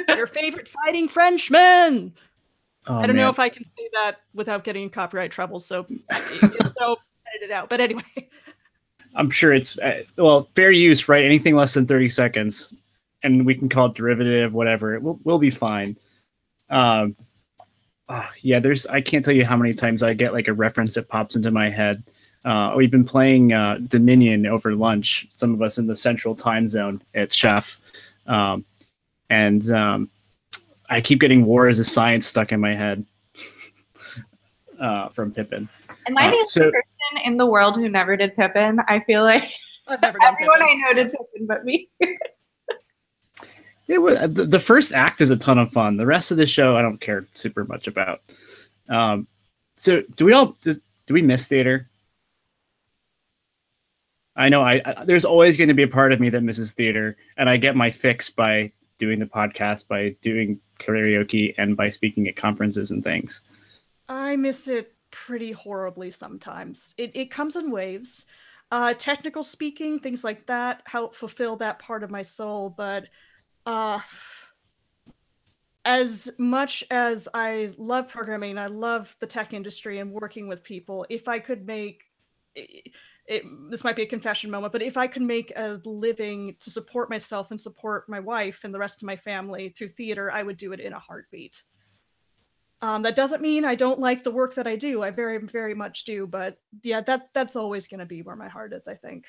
Your favorite fighting Frenchman. Oh, I don't know if I can say that without getting in copyright trouble, so edit it out. But anyway. I'm sure it's, fair use, right? Anything less than 30 seconds, and we can call it derivative, whatever. We'll be fine. I can't tell you how many times I get like a reference that pops into my head. We've been playing Dominion over lunch, some of us in the central time zone at Chef. And I keep getting War is a Science stuck in my head from Pippin. Am I the only person in the world who never did Pippin? I feel like I've never done everyone Pippin. I know did Pippin but me. The first act is a ton of fun. The rest of the show, I don't care super much about. So do we miss theater? I know there's always going to be a part of me that misses theater, and I get my fix by doing the podcast, by doing karaoke, and by speaking at conferences and things. I miss it pretty horribly sometimes. It comes in waves. Technical speaking, things like that help fulfill that part of my soul, but as much as I love programming, I love the tech industry and working with people, if I could make this might be a confession moment, but if I could make a living to support myself and support my wife and the rest of my family through theater, I would do it in a heartbeat. That doesn't mean I don't like the work that I do. I very, very much do. But yeah, that's always going to be where my heart is, I think.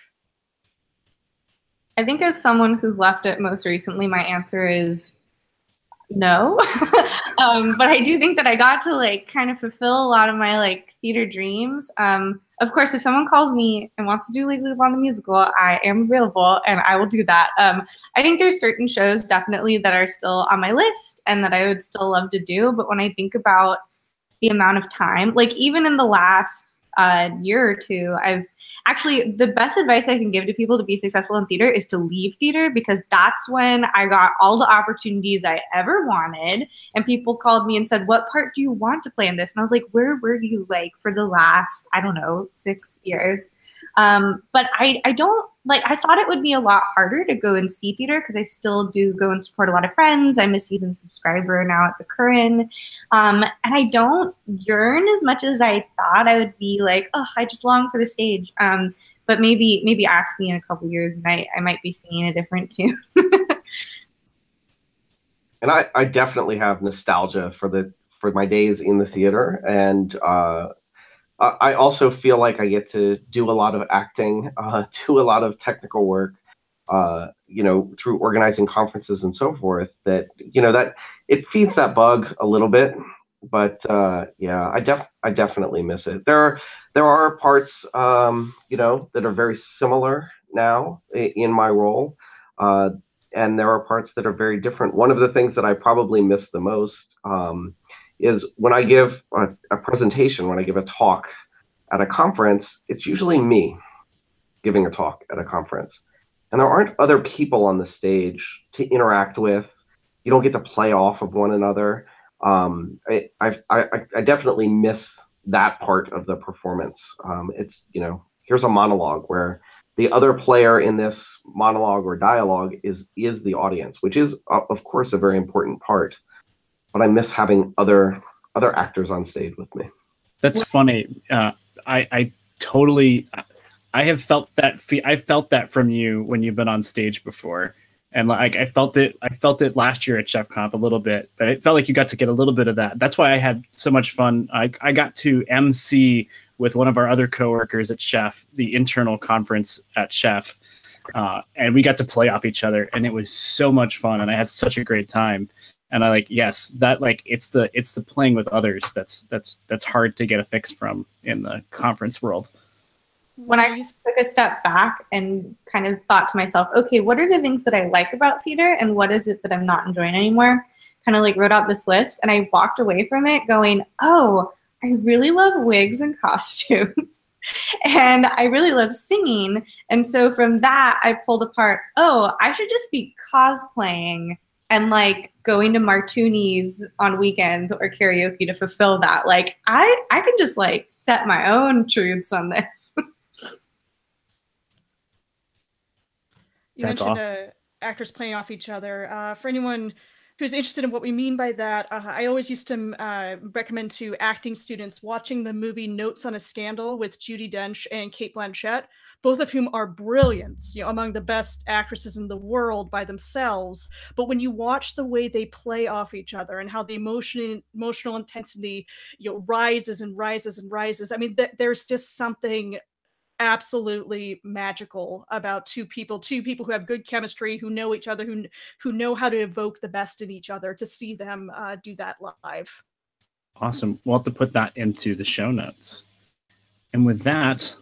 I think as someone who's left it most recently, my answer is no. But I do think that I got to like kind of fulfill a lot of my like theater dreams. Of course, if someone calls me and wants to do Legally Blonde the musical, I am available and I will do that. I think there's certain shows definitely that are still on my list and that I would still love to do. But when I think about the amount of time, like even in the last year or two, I've actually, the best advice I can give to people to be successful in theater is to leave theater, because that's when I got all the opportunities I ever wanted. And people called me and said, what part do you want to play in this? And I was like, where were you like for the last, I don't know, 6 years? But I don't, like, I thought it would be a lot harder to go and see theater because I still do go and support a lot of friends. I'm a seasoned subscriber now at the Curran. And I don't yearn as much as I thought I would be like, oh, I just long for the stage. But maybe ask me in a couple years and I might be singing a different tune. And I definitely have nostalgia for my days in the theater, and I also feel like I get to do a lot of acting, do a lot of technical work, through organizing conferences and so forth. That that it feeds that bug a little bit, but yeah, I definitely miss it. There are parts that are very similar now in my role, and there are parts that are very different. One of the things that I probably miss the most is when I give a presentation, when I give a talk at a conference, it's usually me giving a talk at a conference. And there aren't other people on the stage to interact with. You don't get to play off of one another. I definitely miss that part of the performance. It's, here's a monologue where the other player in this monologue or dialogue is the audience, which is, of course, a very important part. But I miss having other actors on stage with me. That's funny. I totally, I have felt that. I felt that from you when you've been on stage before, and like I felt it last year at Chef Conf a little bit. But it felt like you got to get a little bit of that. That's why I had so much fun. I got to MC with one of our other coworkers at Chef, the internal conference at Chef, and we got to play off each other, and it was so much fun, and I had such a great time. And I yes, that it's the playing with others that's hard to get a fix from in the conference world. When I took a step back and kind of thought to myself, okay, what are the things that I like about theater and what is it that I'm not enjoying anymore? Kind of like wrote out this list and I walked away from it going, oh, I really love wigs and costumes. And I really love singing. And so from that, I pulled apart, oh, I should just be cosplaying and like going to martinis on weekends or karaoke to fulfill that. Like I can just like set my own truths on this. You mentioned actors playing off each other. For anyone who's interested in what we mean by that, I always used to recommend to acting students watching the movie Notes on a Scandal with Judi Dench and Cate Blanchett, both of whom are brilliant, among the best actresses in the world by themselves. But when you watch the way they play off each other and how the emotional intensity, rises and rises and rises, I mean, there's just something absolutely magical about two people who have good chemistry, who know each other, who know how to evoke the best in each other. To see them do that live. Awesome. We'll have to put that into the show notes. And with that,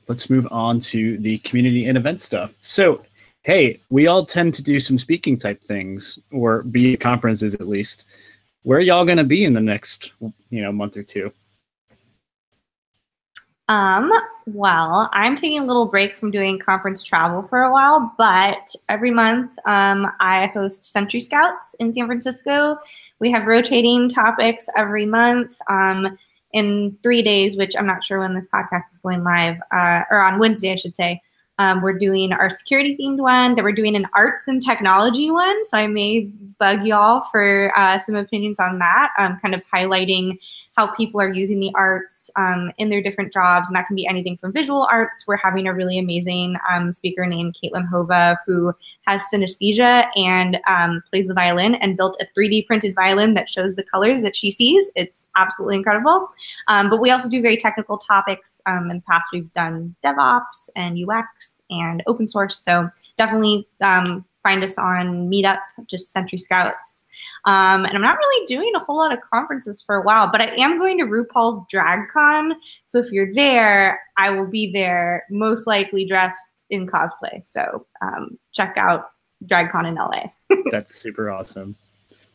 let's move on to the community and event stuff. So, hey, we all tend to do some speaking type things, or be at conferences at least. Where are y'all going to be in the next, month or two? Well, I'm taking a little break from doing conference travel for a while, but every month I host Century Scouts in San Francisco. We have rotating topics every month in 3 days, which I'm not sure when this podcast is going live, or on Wednesday, I should say. We're doing our security themed one. Then we're doing an arts and technology one. So I may bug y'all for some opinions on that, kind of highlighting how people are using the arts in their different jobs. And that can be anything from visual arts. We're having a really amazing speaker named Caitlin Hova, who has synesthesia and plays the violin and built a 3D printed violin that shows the colors that she sees. It's absolutely incredible. But we also do very technical topics. In the past, we've done DevOps and UX and open source. So definitely find us on Meetup, just Century Scouts. And I'm not really doing a whole lot of conferences for a while, but I am going to RuPaul's DragCon. So if you're there, I will be there, most likely dressed in cosplay. So check out DragCon in LA. That's super awesome.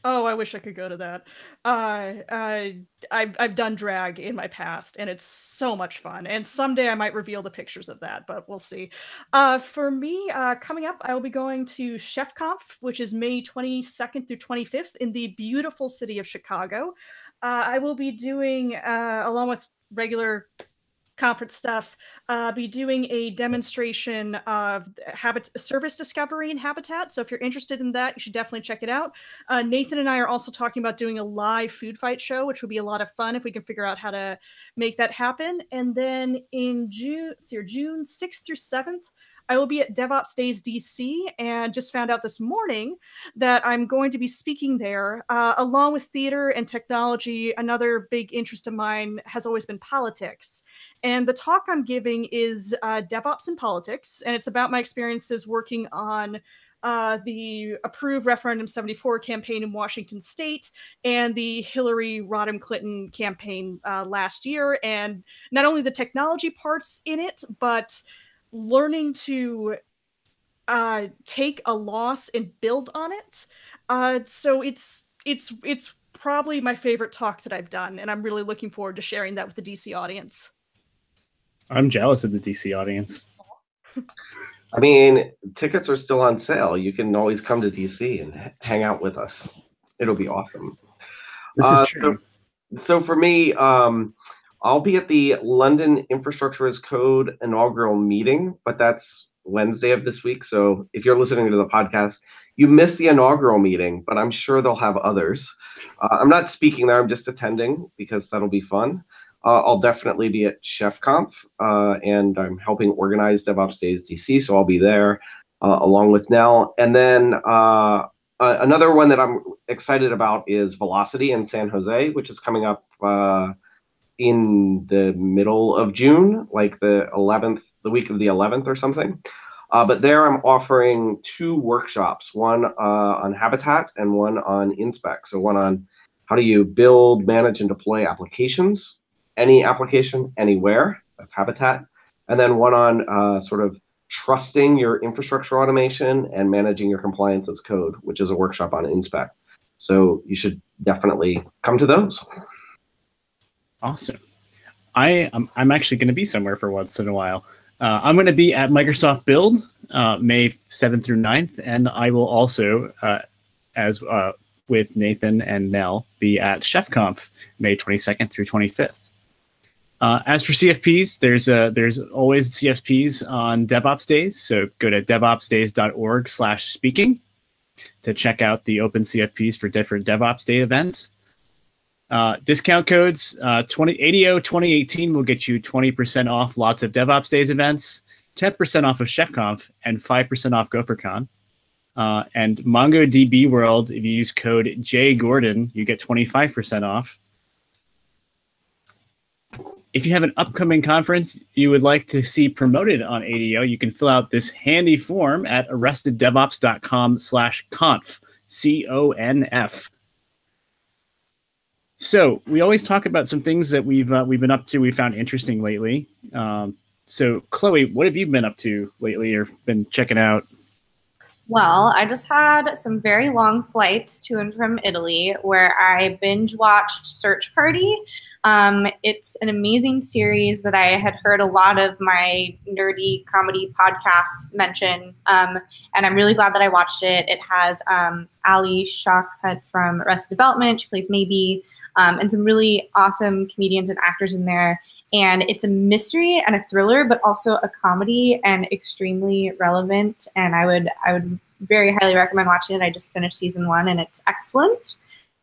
Oh, I wish I could go to that. I've done drag in my past, and it's so much fun. And someday I might reveal the pictures of that, but we'll see. For me, coming up, I will be going to ChefConf, which is May 22nd through 25th in the beautiful city of Chicago. I will be doing, along with regular conference stuff, be doing a demonstration of service discovery and habitat. So if you're interested in that, you should definitely check it out. Nathan and I are also talking about doing a live food fight show, which would be a lot of fun if we can figure out how to make that happen. And then in June 6th through 7th, I will be at DevOps Days DC, and just found out this morning that I'm going to be speaking there. Along with theater and technology, another big interest of mine has always been politics. And the talk I'm giving is DevOps and Politics, and it's about my experiences working on the Approve Referendum 74 campaign in Washington State and the Hillary Rodham Clinton campaign last year, and not only the technology parts in it, but learning to take a loss and build on it. So it's probably my favorite talk that I've done, and I'm really looking forward to sharing that with the DC audience. I'm jealous of the DC audience. I mean, tickets are still on sale. You can always come to DC and hang out with us. It'll be awesome. This is true. So for me, I'll be at the London Infrastructure as Code inaugural meeting, but that's Wednesday of this week. So if you're listening to the podcast, you missed the inaugural meeting, but I'm sure they'll have others. I'm not speaking there. I'm just attending because that'll be fun. I'll definitely be at ChefConf, and I'm helping organize DevOps Days DC, so I'll be there along with Nell. And then another one that I'm excited about is Velocity in San Jose, which is coming up in the middle of June, like the 11th, the week of the 11th or something. But there I'm offering 2 workshops, one on Habitat and one on Inspect. So one on how do you build, manage, and deploy applications, any application, anywhere, that's Habitat. And then one on sort of trusting your infrastructure automation and managing your compliance as code, which is a workshop on Inspect. So you should definitely come to those. Awesome. I'm actually going to be somewhere for once in a while. I'm going to be at Microsoft Build May 7th through 9th, and I will also, as with Nathan and Nell, be at ChefConf May 22nd through 25th. As for CFPs, there's always CSPs on DevOps Days, so go to devopsdays.org/speaking to check out the open CFPs for different DevOps Day events. Discount codes, ADO 2018 will get you 20% off lots of DevOps Days events, 10% off of ChefConf, and 5% off GopherCon. And MongoDB World, if you use code JGordon, you get 25% off. If you have an upcoming conference you would like to see promoted on ADO, you can fill out this handy form at arresteddevops.com/conf, CONF. So we always talk about some things that we've been up to, we found interesting lately. So Chloe, what have you been up to lately or been checking out? Well, I just had some very long flights to and from Italy where I binge watched Search Party. It's an amazing series that I had heard a lot of my nerdy comedy podcasts mention, and I'm really glad that I watched it. It has Ali Shawkat from Arrested Development. She plays Maybe, and some really awesome comedians and actors in there. And it's a mystery and a thriller, but also a comedy and extremely relevant. And I would very highly recommend watching it. I just finished season 1 and it's excellent.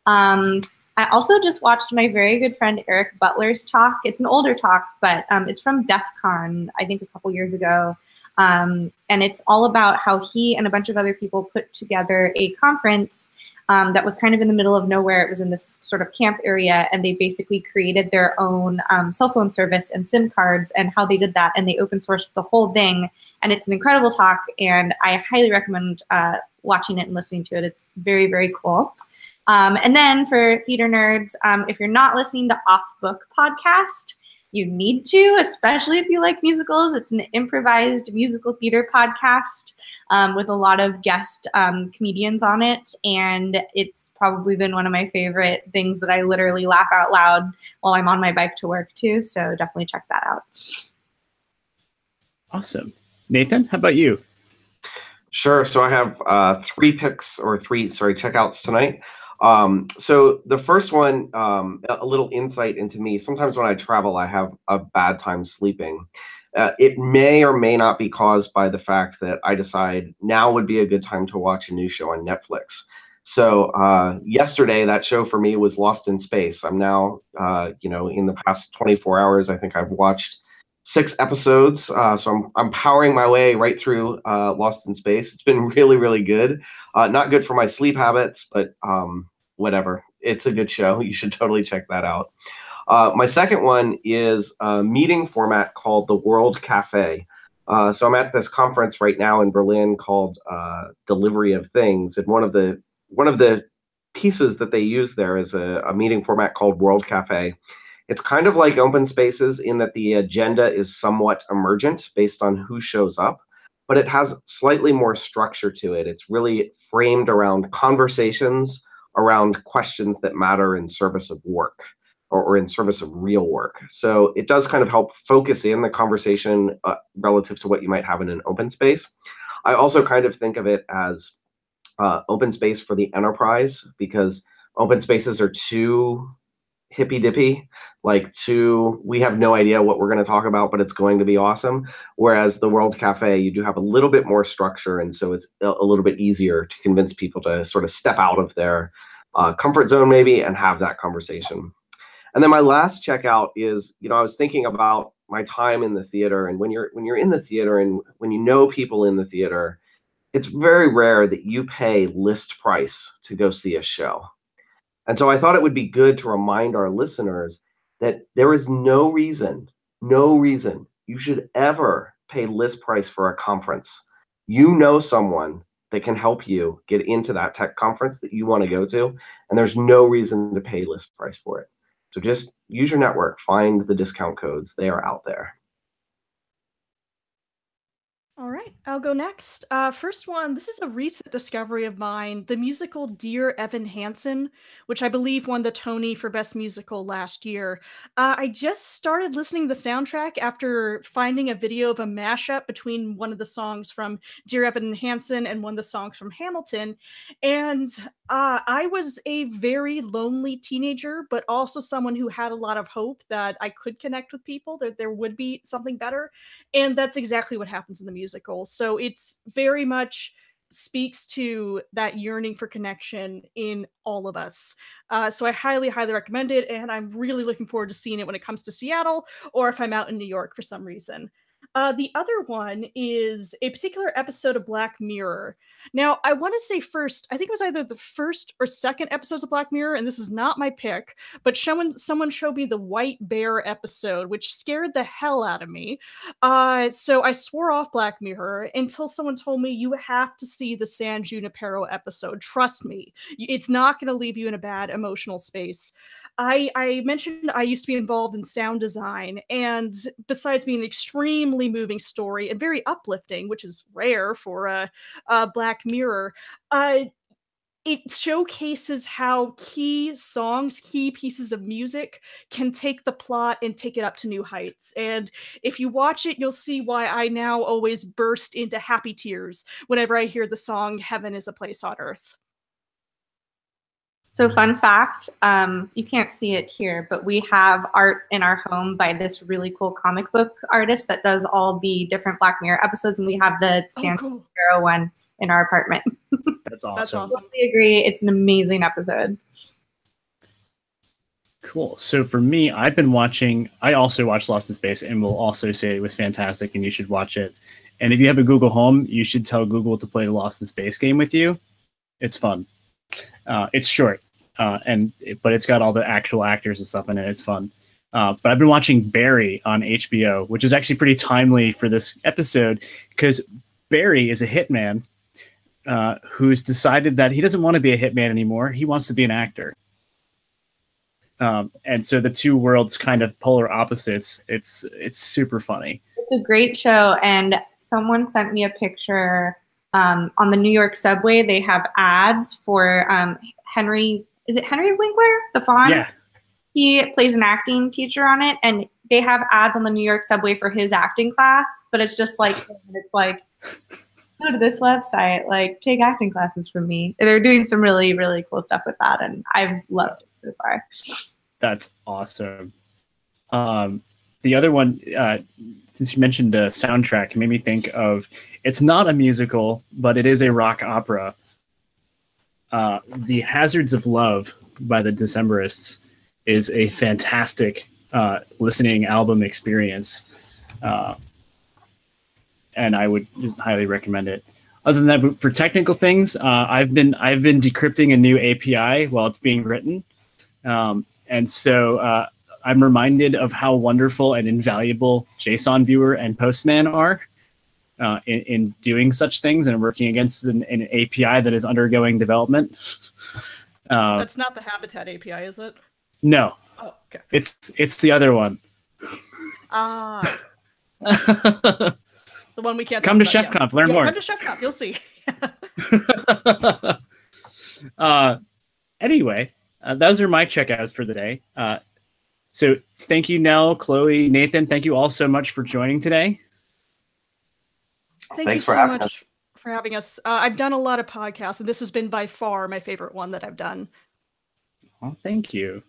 I also just watched my very good friend Eric Butler's talk. It's an older talk, but it's from DEF CON, I think a couple years ago. And it's all about how he and a bunch of other people put together a conference that was kind of in the middle of nowhere. It was in this sort of camp area, and they basically created their own cell phone service and SIM cards and how they did that, and they open sourced the whole thing. And it's an incredible talk, and I highly recommend watching it and listening to it. It's very, very cool. And then for theater nerds, if you're not listening to Off Book podcast, you need to, especially if you like musicals. It's an improvised musical theater podcast with a lot of guest comedians on it. And it's probably been one of my favorite things that I literally laugh out loud while I'm on my bike to work too. So definitely check that out. Awesome. Nathan, how about you? Sure. So I have three checkouts tonight. So the first one, a little insight into me. Sometimes when I travel, I have a bad time sleeping. It may or may not be caused by the fact that I decide now would be a good time to watch a new show on Netflix. So yesterday, that show for me was Lost in Space. I'm now, in the past 24 hours, I think I've watched 6 episodes. So I'm powering my way right through Lost in Space. It's been really, really good. Not good for my sleep habits, but whatever. It's a good show. You should totally check that out. My second one is a meeting format called the World Cafe. So I'm at this conference right now in Berlin called Delivery of Things, and one of the pieces that they use there is a meeting format called World Cafe. It's kind of like open spaces in that the agenda is somewhat emergent based on who shows up, but it has slightly more structure to it. It's really framed around conversations, around questions that matter in service of work or in service of real work. So it does kind of help focus in the conversation relative to what you might have in an open space. I also kind of think of it as open space for the enterprise, because open spaces are too hippy-dippy, we have no idea what we're going to talk about, but it's going to be awesome. Whereas the World Cafe, you do have a little bit more structure, and so it's a little bit easier to convince people to sort of step out of their comfort zone maybe and have that conversation. And then my last checkout is, I was thinking about my time in the theater, and when you're in the theater and when you know people in the theater, it's very rare that you pay list price to go see a show. And so I thought it would be good to remind our listeners that there is no reason you should ever pay list price for a conference. You know someone that can help you get into that tech conference that you want to go to, and there's no reason to pay list price for it. So just use your network, find the discount codes. They are out there. All right, I'll go next. First one, this is a recent discovery of mine, the musical Dear Evan Hansen, which I believe won the Tony for Best Musical last year. I just started listening to the soundtrack after finding a video of a mashup between one of the songs from Dear Evan Hansen and one of the songs from Hamilton. And I was a very lonely teenager, but also someone who had a lot of hope that I could connect with people, that there would be something better. And that's exactly what happens in the musical. So it's very much speaks to that yearning for connection in all of us. So I highly, highly recommend it. And I'm really looking forward to seeing it when it comes to Seattle, or if I'm out in New York for some reason. The other one is a particular episode of Black Mirror. Now, I want to say first, I think it was either the first or second episodes of Black Mirror, and this is not my pick, but someone showed me the White Bear episode, which scared the hell out of me. So I swore off Black Mirror until someone told me, you have to see the San Junipero episode. Trust me, it's not going to leave you in a bad emotional space. I mentioned I used to be involved in sound design, and besides being an extremely moving story and very uplifting, which is rare for a Black Mirror, it showcases how key songs, key pieces of music can take the plot and take it up to new heights. And if you watch it, you'll see why I now always burst into happy tears whenever I hear the song Heaven is a Place on Earth. So fun fact, you can't see it here, but we have art in our home by this really cool comic book artist that does all the different Black Mirror episodes, and we have the San cool. Francisco one in our apartment. That's awesome. That's awesome. I agree. It's an amazing episode. Cool. So for me, I also watched Lost in Space, and will also say it was fantastic and you should watch it. And if you have a Google Home, you should tell Google to play the Lost in Space game with you. It's fun. It's short, but it's got all the actual actors and stuff in it. It's fun. But I've been watching Barry on HBO, which is actually pretty timely for this episode because Barry is a hitman who's decided that he doesn't want to be a hitman anymore. He wants to be an actor. And so the two worlds kind of polar opposites. It's super funny. It's a great show, and someone sent me a picture on the New York subway. They have ads for Henry. Is it Henry Winkler, the Fawn? Yeah. He plays an acting teacher on it, and they have ads on the New York subway for his acting class. But it's just like it's like go to this website, like take acting classes from me. They're doing some really really cool stuff with that, and I've loved it so far. That's awesome. The other one, since you mentioned the soundtrack, it made me think of, it's not a musical, but it is a rock opera. The Hazards of Love by the Decemberists is a fantastic listening album experience. And I would just highly recommend it. Other than that, for technical things, I've been decrypting a new API while it's being written. And so I'm reminded of how wonderful and invaluable JSON Viewer and Postman are in doing such things and working against an API that is undergoing development. That's not the Habitat API, is it? No. Oh, okay. It's the other one. The one we can't come to talk about ChefConf, learn more. Come to ChefConf, you'll see. Anyway, those are my checkouts for the day. So thank you, Nell, Chloe, Nathan. Thank you all so much for joining today. Thanks you so much for having us. I've done a lot of podcasts, and this has been by far my favorite one that I've done. Well, thank you.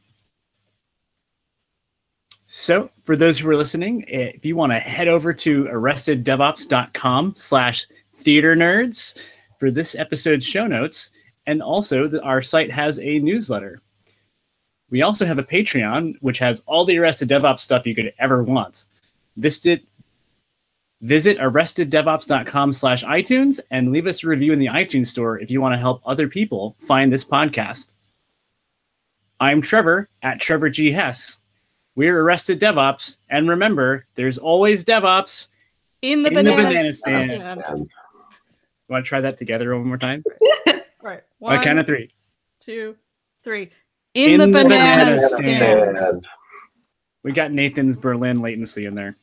So for those who are listening, if you want to head over to arresteddevops.com/theaternerds for this episode's show notes, and also our site has a newsletter. We also have a Patreon, which has all the Arrested DevOps stuff you could ever want. Visit arresteddevops.com/iTunes and leave us a review in the iTunes store if you want to help other people find this podcast. I'm Trevor at Trevor G. Hess. We're Arrested DevOps, and remember, there's always DevOps in the banana stand. You want to try that together one more time? Right. On count of 3. 2, 3. In the banana stand. We got Nathan's Berlin latency in there.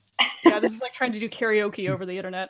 Yeah, this is like trying to do karaoke over the internet.